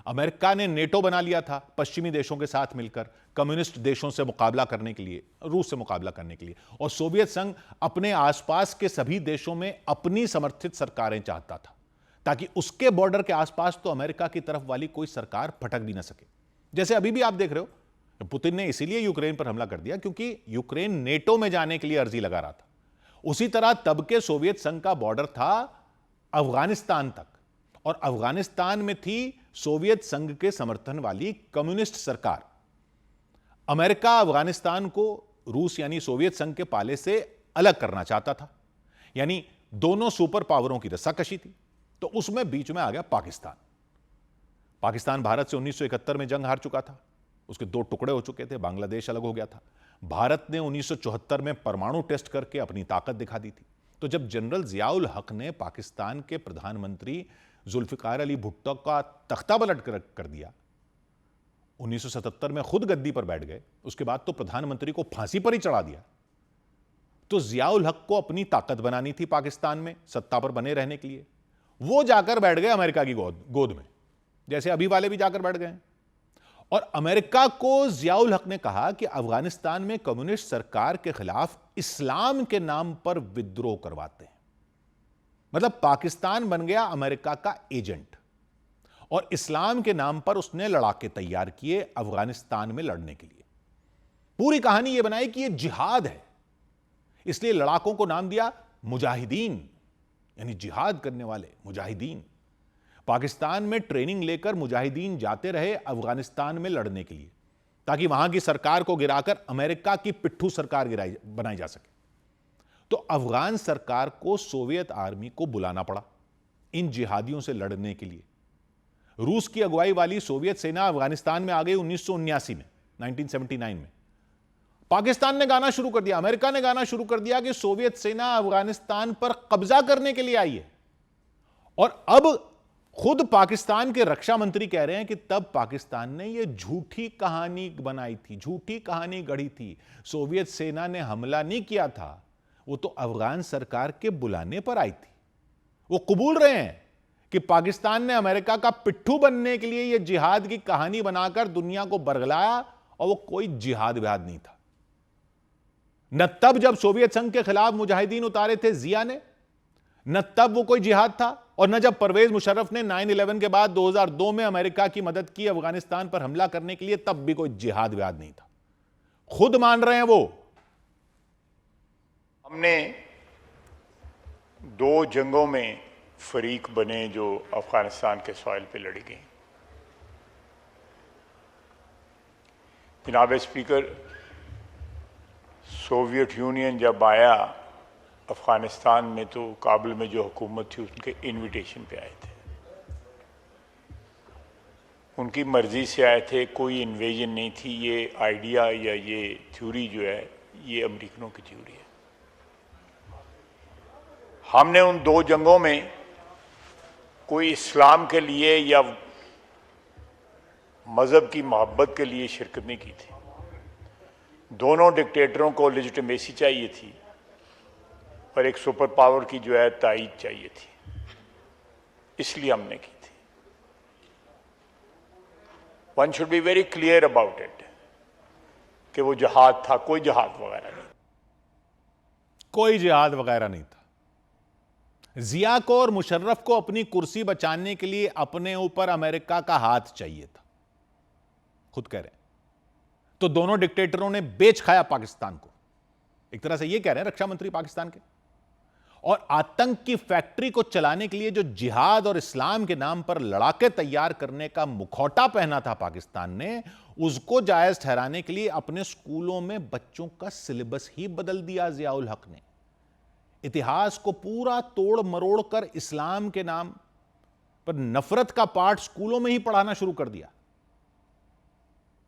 अमेरिका ने नेटो बना लिया था पश्चिमी देशों के साथ मिलकर, कम्युनिस्ट देशों से मुकाबला करने के लिए, रूस से मुकाबला करने के लिए। और सोवियत संघ अपने आसपास के सभी देशों में अपनी समर्थित सरकारें चाहता था, ताकि उसके बॉर्डर के आसपास तो अमेरिका की तरफ वाली कोई सरकार फटक भी ना सके। जैसे अभी भी आप देख रहे हो, पुतिन ने इसीलिए यूक्रेन पर हमला कर दिया क्योंकि यूक्रेन नेटो में जाने के लिए अर्जी लगा रहा था। उसी तरह तब के सोवियत संघ का बॉर्डर था अफगानिस्तान तक, और अफगानिस्तान में थी सोवियत संघ के समर्थन वाली कम्युनिस्ट सरकार। अमेरिका अफगानिस्तान को रूस यानी सोवियत संघ के पाले से अलग करना चाहता था, यानी दोनों सुपर पावरों की रस्साकशी थी। तो उसमें बीच में आ गया पाकिस्तान। पाकिस्तान भारत से 1971 में जंग हार चुका था, उसके 2 टुकड़े हो चुके थे, बांग्लादेश अलग हो गया था। भारत ने 1974 में परमाणु टेस्ट करके अपनी ताकत दिखा दी थी। तो जब जनरल जियाउल हक ने पाकिस्तान के प्रधानमंत्री जुल्फिकार अली भुट्टो का तख्ता पलट कर दिया, 1977 में खुद गद्दी पर बैठ गए, उसके बाद तो प्रधानमंत्री को फांसी पर ही चढ़ा दिया। तो जियाउल हक को अपनी ताकत बनानी थी पाकिस्तान में सत्ता पर बने रहने के लिए। वो जाकर बैठ गए अमेरिका की गोद में, जैसे अभी वाले भी जाकर बैठ गए। और अमेरिका को जियाउल हक ने कहा कि अफगानिस्तान में कम्युनिस्ट सरकार के खिलाफ इस्लाम के नाम पर विद्रोह करवाते हैं। मतलब पाकिस्तान बन गया अमेरिका का एजेंट, और इस्लाम के नाम पर उसने लड़ाके तैयार किए अफगानिस्तान में लड़ने के लिए। पूरी कहानी यह बनाई कि यह जिहाद है, इसलिए लड़ाकों को नाम दिया मुजाहिदीन, यानी जिहाद करने वाले मुजाहिदीन। पाकिस्तान में ट्रेनिंग लेकर मुजाहिदीन जाते रहे अफगानिस्तान में लड़ने के लिए, ताकि वहां की सरकार को गिराकर अमेरिका की पिट्ठू सरकार बनाई जा सके। तो अफगान सरकार को सोवियत आर्मी को बुलाना पड़ा इन जिहादियों से लड़ने के लिए। रूस की अगुवाई वाली सोवियत सेना अफगानिस्तान में आ गई 1979 में, 1979 में। पाकिस्तान ने गाना शुरू कर दिया, अमेरिका ने गाना शुरू कर दिया कि सोवियत सेना अफगानिस्तान पर कब्जा करने के लिए आई है। और अब खुद पाकिस्तान के रक्षा मंत्री कह रहे हैं कि तब पाकिस्तान ने यह झूठी कहानी बनाई थी, झूठी कहानी गढ़ी थी। सोवियत सेना ने हमला नहीं किया था, वो तो अफगान सरकार के बुलाने पर आई थी। वो कबूल रहे हैं कि पाकिस्तान ने अमेरिका का पिट्ठू बनने के लिए यह जिहाद की कहानी बनाकर दुनिया को बरगलाया, और वो कोई जिहाद विहाद नहीं था। न तब जब सोवियत संघ के खिलाफ मुजाहिदीन उतारे थे जिया ने, न तब वो कोई जिहाद था, और न जब परवेज मुशर्रफ ने 9/11 के बाद 2002 में अमेरिका की मदद की अफगानिस्तान पर हमला करने के लिए, तब भी कोई जिहाद विहाद नहीं था। खुद मान रहे हैं वो। हमने 2 जंगों में फरीक बने जो अफगानिस्तान के सॉइल पे लड़ी गई। जनाब स्पीकर, सोवियत यूनियन जब आया अफगानिस्तान में, तो काबुल में जो हुकूमत थी उनके इनविटेशन पे आए थे, उनकी मर्जी से आए थे, कोई इन्वेजन नहीं थी। ये आइडिया या ये थ्योरी जो है, ये अमेरिकनों की थ्योरी है। हमने उन 2 जंगों में कोई इस्लाम के लिए या मज़हब की मोहब्बत के लिए शिरकत नहीं की थी। दोनों डिक्टेटरों को लेजिटिमेसी चाहिए थी और एक सुपर पावर की जो है तायीद चाहिए थी, इसलिए हमने की थी। One should be very clear about it कि वो जिहाद था, कोई जिहाद वगैरह नहीं, कोई जिहाद वगैरह नहीं था। जिया को और मुशर्रफ को अपनी कुर्सी बचाने के लिए अपने ऊपर अमेरिका का हाथ चाहिए था, खुद कह रहे हैं। तो दोनों डिक्टेटरों ने बेच खाया पाकिस्तान को। एक तरह से यह कह रहे हैं रक्षा मंत्री पाकिस्तान के। और आतंक की फैक्ट्री को चलाने के लिए जो जिहाद और इस्लाम के नाम पर लड़ाके तैयार करने का मुखौटा पहना था पाकिस्तान ने, उसको जायज ठहराने के लिए अपने स्कूलों में बच्चों का सिलेबस ही बदल दिया जियाउल हक ने। इतिहास को पूरा तोड़ मरोड़ कर इस्लाम के नाम पर नफरत का पाठ स्कूलों में ही पढ़ाना शुरू कर दिया।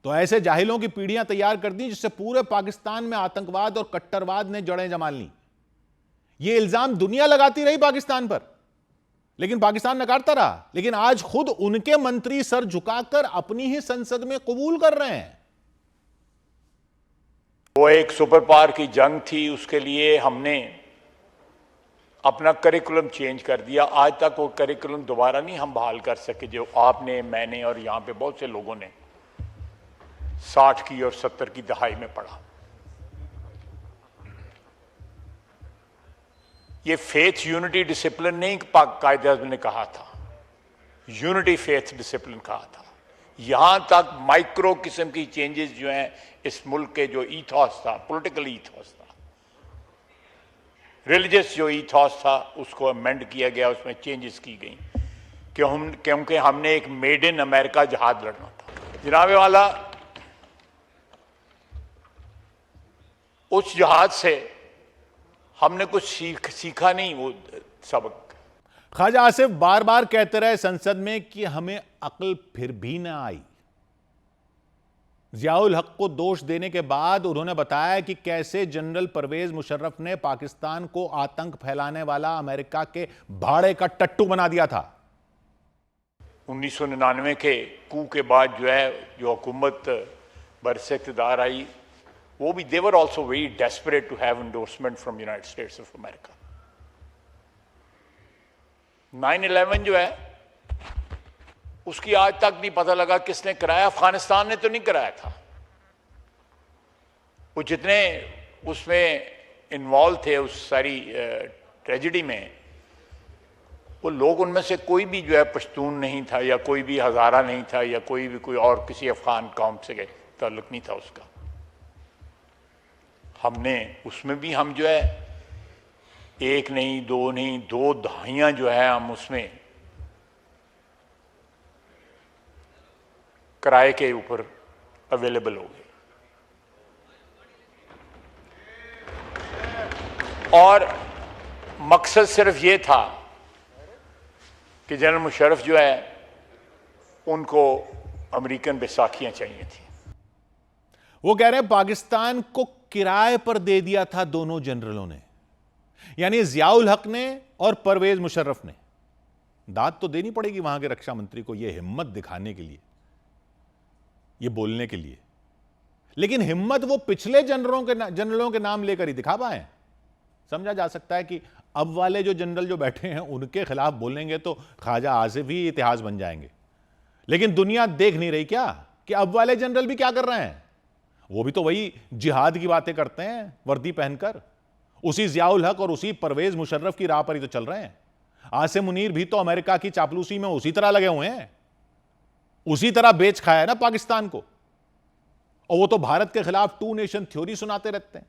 तो ऐसे जाहिलों की पीढ़ियां तैयार कर दी जिससे पूरे पाकिस्तान में आतंकवाद और कट्टरवाद ने जड़ें जमा ली। यह इल्जाम दुनिया लगाती रही पाकिस्तान पर, लेकिन पाकिस्तान नकारता रहा। लेकिन आज खुद उनके मंत्री सर झुकाकर अपनी ही संसद में कबूल कर रहे हैं। वो एक सुपर पावर की जंग थी, उसके लिए हमने अपना करिकुलम चेंज कर दिया। आज तक वो करिकुलम दोबारा नहीं हम बहाल कर सके जो आपने, मैंने और यहां पे बहुत से लोगों ने 60 की और 70 की दहाई में पढ़ा। ये फेथ यूनिटी डिसिप्लिन नहीं कायदे आज़म ने कहा था, यूनिटी फेथ डिसिप्लिन कहा था। यहां तक माइक्रो किस्म की चेंजेस जो हैं इस मुल्क के जो ईथॉस था, पॉलिटिकल ईथॉस था, रिलीजियस जो ईथॉस था, उसको अमेंड किया गया, उसमें चेंजेस की गई क्योंकि हमने एक मेड इन अमेरिका जहाज लड़ना था। जनाबे वाला, उस जहाज से हमने कुछ सीखा नहीं वो सबक। ख्वाजा आसिफ बार बार कहते रहे संसद में कि हमें अक्ल फिर भी ना आई। जियाउल हक को दोष देने के बाद उन्होंने बताया कि कैसे जनरल परवेज मुशर्रफ ने पाकिस्तान को आतंक फैलाने वाला अमेरिका के भाड़े का टट्टू बना दिया था। 1999 के कू के बाद जो हुकूमत बरसे इक़्तिदार आई, वो भी they were also very desperate to have endorsement from United States of America. 9/11 जो है उसकी आज तक नहीं पता लगा किसने कराया। अफगानिस्तान ने तो नहीं कराया था। वो जितने उसमें इन्वॉल्व थे उस सारी ट्रेजेडी में, वो लोग, उनमें से कोई भी जो है पश्तून नहीं था या कोई भी हज़ारा नहीं था या कोई भी कोई और किसी अफगान कौम से ताल्लुक नहीं था उसका। हमने उसमें भी हम जो है एक नहीं, दो नहीं, 2 दहाइयां जो है हम उसमें किराए के ऊपर अवेलेबल हो गए। और मकसद सिर्फ ये था कि जनरल मुशर्रफ जो है उनको अमेरिकन बैसाखियां चाहिए थी। वो कह रहे हैं पाकिस्तान को किराए पर दे दिया था दोनों जनरलों ने, यानी जियाउल हक ने और परवेज मुशर्रफ ने। दाद तो देनी पड़ेगी वहां के रक्षा मंत्री को यह हिम्मत दिखाने के लिए, ये बोलने के लिए। लेकिन हिम्मत वो पिछले जनरलों के नाम लेकर ही दिखा पाए। समझा जा सकता है कि अब वाले जो जनरल जो बैठे हैं उनके खिलाफ बोलेंगे तो ख्वाजा आसिफ ही इतिहास बन जाएंगे। लेकिन दुनिया देख नहीं रही क्या कि अब वाले जनरल भी क्या कर रहे हैं? वो भी तो वही जिहाद की बातें करते हैं वर्दी पहनकर। उसी जियाउल हक और उसी परवेज मुशर्रफ की राह पर ही तो चल रहे हैं। आसिम मुनीर भी तो अमेरिका की चापलूसी में उसी तरह लगे हुए हैं, उसी तरह बेच खाया है ना पाकिस्तान को। और वो तो भारत के खिलाफ 2 नेशन थ्योरी सुनाते रहते हैं,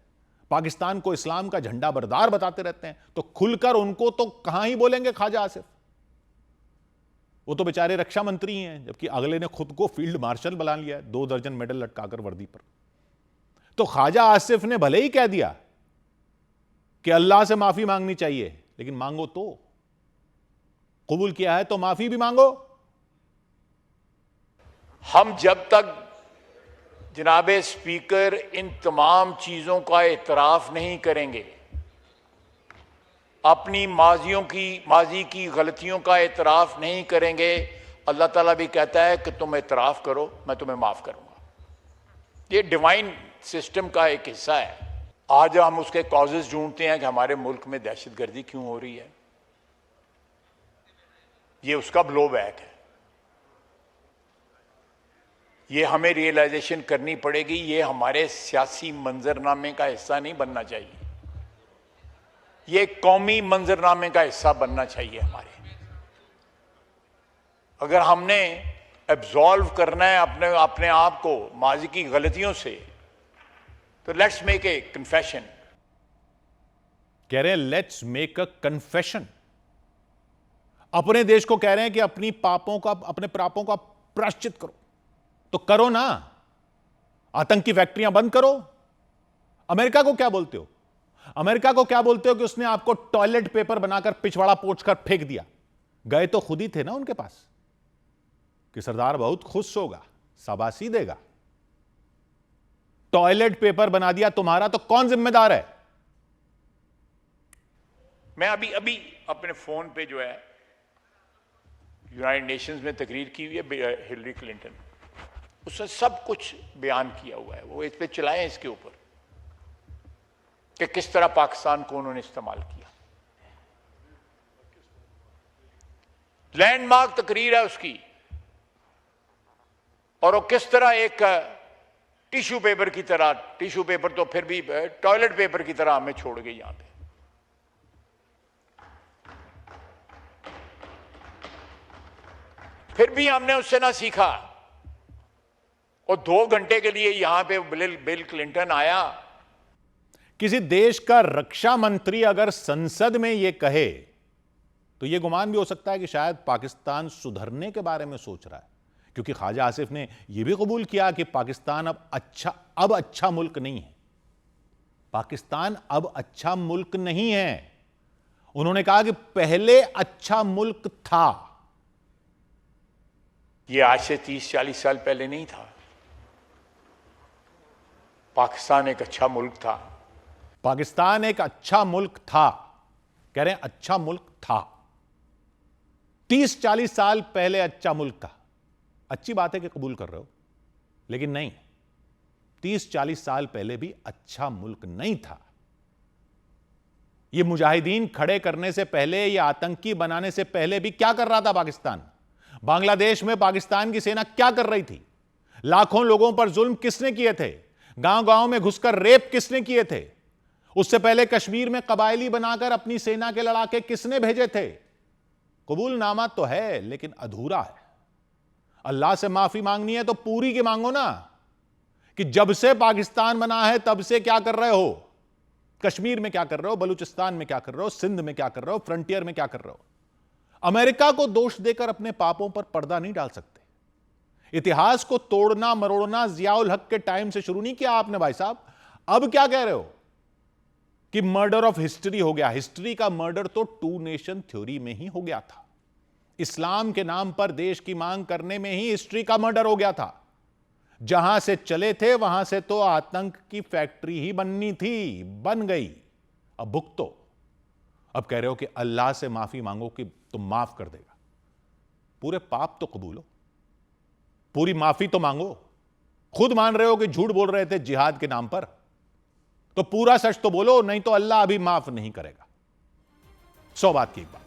पाकिस्तान को इस्लाम का झंडा बरदार बताते रहते हैं। तो खुलकर उनको तो कहां ही बोलेंगे ख्वाजा आसिफ। वो तो बेचारे रक्षा मंत्री हैं, जबकि अगले ने खुद को फील्ड मार्शल बना लिया है 2 दर्जन मेडल लटकाकर वर्दी पर। तो ख्वाजा आसिफ ने भले ही कह दिया कि अल्लाह से माफी मांगनी चाहिए, लेकिन मांगो तो, कबूल किया है तो माफी भी मांगो। हम जब तक जनाबे स्पीकर इन तमाम चीजों का एतराफ नहीं करेंगे, अपनी माजी की गलतियों का एतराफ नहीं करेंगे, अल्लाह ताला भी कहता है कि तुम एतराफ करो, मैं तुम्हें माफ करूंगा। ये डिवाइन सिस्टम का एक हिस्सा है। आज हम उसके कॉजेज ढूंढते हैं कि हमारे मुल्क में दहशतगर्दी क्यों हो रही है। ये उसका ब्लोबैक है। ये हमें रियलाइजेशन करनी पड़ेगी। ये हमारे सियासी मंजरनामे का हिस्सा नहीं बनना चाहिए, ये कौमी मंजरनामे का हिस्सा बनना चाहिए हमारे। अगर हमने एब्जॉल्व करना है अपने आप को माजी की गलतियों से, तो लेट्स मेक ए कन्फेशन। कह रहे हैं लेट्स मेक अ कन्फेशन। अपने देश को कह रहे हैं कि अपने पापों का प्रायश्चित करो। तो करो ना, आतंकी फैक्ट्रियां बंद करो। अमेरिका को क्या बोलते हो? अमेरिका को क्या बोलते हो कि उसने आपको टॉयलेट पेपर बनाकर पिछवाड़ा पोंछकर फेंक दिया? गए तो खुद ही थे ना उनके पास कि सरदार बहुत खुश होगा, शाबाशी देगा। टॉयलेट पेपर बना दिया तुम्हारा, तो कौन जिम्मेदार है? मैं अभी अपने फोन पे जो है यूनाइटेड नेशंस में तकरीर की हुई है हिलरी क्लिंटन, उसने सब कुछ बयान किया हुआ है। वो इस पे चलाएं इसके ऊपर कि किस तरह पाकिस्तान को उन्होंने इस्तेमाल किया। लैंडमार्क तकरीर है उसकी, और वो किस तरह एक टिश्यू पेपर की तरह, टिश्यू पेपर तो फिर भी टॉयलेट पेपर की तरह हमें छोड़ गई यहां पे। फिर भी हमने उससे ना सीखा। और 2 घंटे के लिए यहां पे बिल क्लिंटन आया। किसी देश का रक्षा मंत्री अगर संसद में यह कहे तो यह गुमान भी हो सकता है कि शायद पाकिस्तान सुधरने के बारे में सोच रहा है, क्योंकि ख्वाजा आसिफ ने यह भी कबूल किया कि पाकिस्तान अब अच्छा मुल्क नहीं है। पाकिस्तान अब अच्छा मुल्क नहीं है। उन्होंने कहा कि पहले अच्छा मुल्क था। ये आज से 30-40 साल पहले नहीं था। पाकिस्तान एक अच्छा मुल्क था। पाकिस्तान एक अच्छा मुल्क था। कह रहे हैं अच्छा मुल्क था। 30-40 साल पहले अच्छा मुल्क था। अच्छी बात है कि कबूल कर रहे हो, लेकिन नहीं, 30-40 साल पहले भी अच्छा मुल्क नहीं था। यह मुजाहिदीन खड़े करने से पहले, यह आतंकी बनाने से पहले भी क्या कर रहा था पाकिस्तान? बांग्लादेश में पाकिस्तान की सेना क्या कर रही थी? लाखों लोगों पर जुल्म किसने किए थे? गांव गांव में घुसकर रेप किसने किए थे? उससे पहले कश्मीर में कबायली बनाकर अपनी सेना के लड़ाके किसने भेजे थे? कबूलनामा तो है, लेकिन अधूरा है। अल्लाह से माफी मांगनी है तो पूरी की मांगो ना, कि जब से पाकिस्तान बना है तब से क्या कर रहे हो? कश्मीर में क्या कर रहे हो? बलूचिस्तान में क्या कर रहे हो? सिंध में क्या कर रहे हो? फ्रंटियर में क्या कर रहे हो? अमेरिका को दोष देकर अपने पापों पर पर्दा नहीं डाल सकते। इतिहास को तोड़ना मरोड़ना जियाउल हक के टाइम से शुरू नहीं किया आपने भाई साहब। अब क्या कह रहे हो कि मर्डर ऑफ हिस्ट्री हो गया? हिस्ट्री का मर्डर तो 2 नेशन थ्योरी में ही हो गया था। इस्लाम के नाम पर देश की मांग करने में ही हिस्ट्री का मर्डर हो गया था। जहां से चले थे वहां से तो आतंक की फैक्ट्री ही बननी थी, बन गई। अब भुगतो। अब कह रहे हो कि अल्लाह से माफी मांगो कि तुम माफ कर देगा। पूरे पाप तो कबूलो, पूरी माफी तो मांगो। खुद मान रहे हो कि झूठ बोल रहे थे जिहाद के नाम पर, तो पूरा सच तो बोलो, नहीं तो अल्लाह अभी माफ नहीं करेगा। 100 बात की एक बात।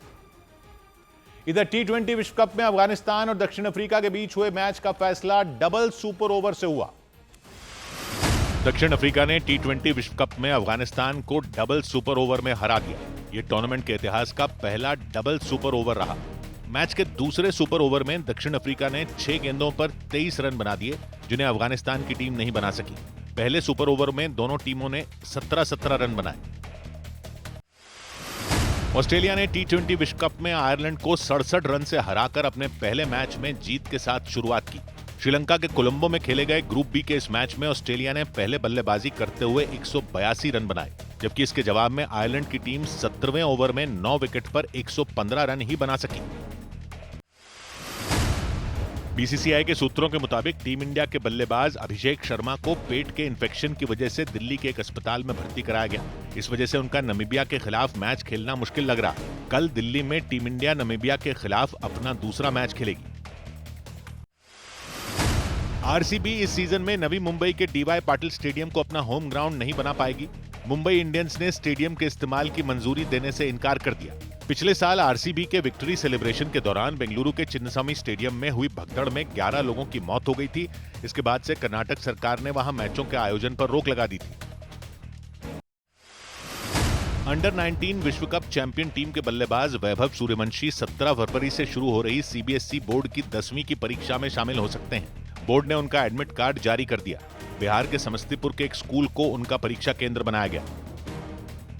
इधर T20 विश्व कप में अफगानिस्तान और दक्षिण अफ्रीका के बीच हुए मैच का फैसला डबल सुपर ओवर से हुआ। दक्षिण अफ्रीका ने T20 विश्व कप में अफगानिस्तान को डबल सुपर ओवर में हरा दिया। यह टूर्नामेंट के इतिहास का पहला डबल सुपर ओवर रहा। मैच के दूसरे सुपर ओवर में दक्षिण अफ्रीका ने 6 गेंदों पर 23 रन बना दिए, जिन्हें अफगानिस्तान की टीम नहीं बना सकी। पहले सुपर ओवर में दोनों टीमों ने 17-17 रन बनाए। ऑस्ट्रेलिया ने T20 विश्व कप में आयरलैंड को 67 रन से हराकर अपने पहले मैच में जीत के साथ शुरुआत की। श्रीलंका के कोलंबो में खेले गए ग्रुप बी के इस मैच में ऑस्ट्रेलिया ने पहले बल्लेबाजी करते हुए 182 रन बनाए, जबकि इसके जवाब में आयरलैंड की टीम 17वें ओवर में 9 विकेट पर 115 रन ही बना सकी। बीसीसीआई के सूत्रों के मुताबिक टीम इंडिया के बल्लेबाज अभिषेक शर्मा को पेट के इन्फेक्शन की वजह से दिल्ली के एक अस्पताल में भर्ती कराया गया। इस वजह से उनका नामीबिया के खिलाफ मैच खेलना मुश्किल लग रहा। कल दिल्ली में टीम इंडिया नामीबिया के खिलाफ अपना दूसरा मैच खेलेगी। आरसीबी इस सीजन में नवी मुंबई के डीवाई पाटिल स्टेडियम को अपना होम ग्राउंड नहीं बना पाएगी। मुंबई इंडियंस ने स्टेडियम के इस्तेमाल की मंजूरी देने से इनकार कर दिया। पिछले साल आरसीबी के विक्ट्री सेलिब्रेशन के दौरान बेंगलुरु के चिन्नस्वामी स्टेडियम में हुई भगदड़ में 11 लोगों की मौत हो गई थी। इसके बाद से कर्नाटक सरकार ने वहां मैचों के आयोजन पर रोक लगा दी थी। अंडर 19 विश्व कप चैंपियन टीम के बल्लेबाज वैभव सूर्यवंशी 17 फरवरी से शुरू हो रही सीबीएसई बोर्ड की 10वीं की परीक्षा में शामिल हो सकते हैं। बोर्ड ने उनका एडमिट कार्ड जारी कर दिया। बिहार के समस्तीपुर के एक स्कूल को उनका परीक्षा केंद्र बनाया गया।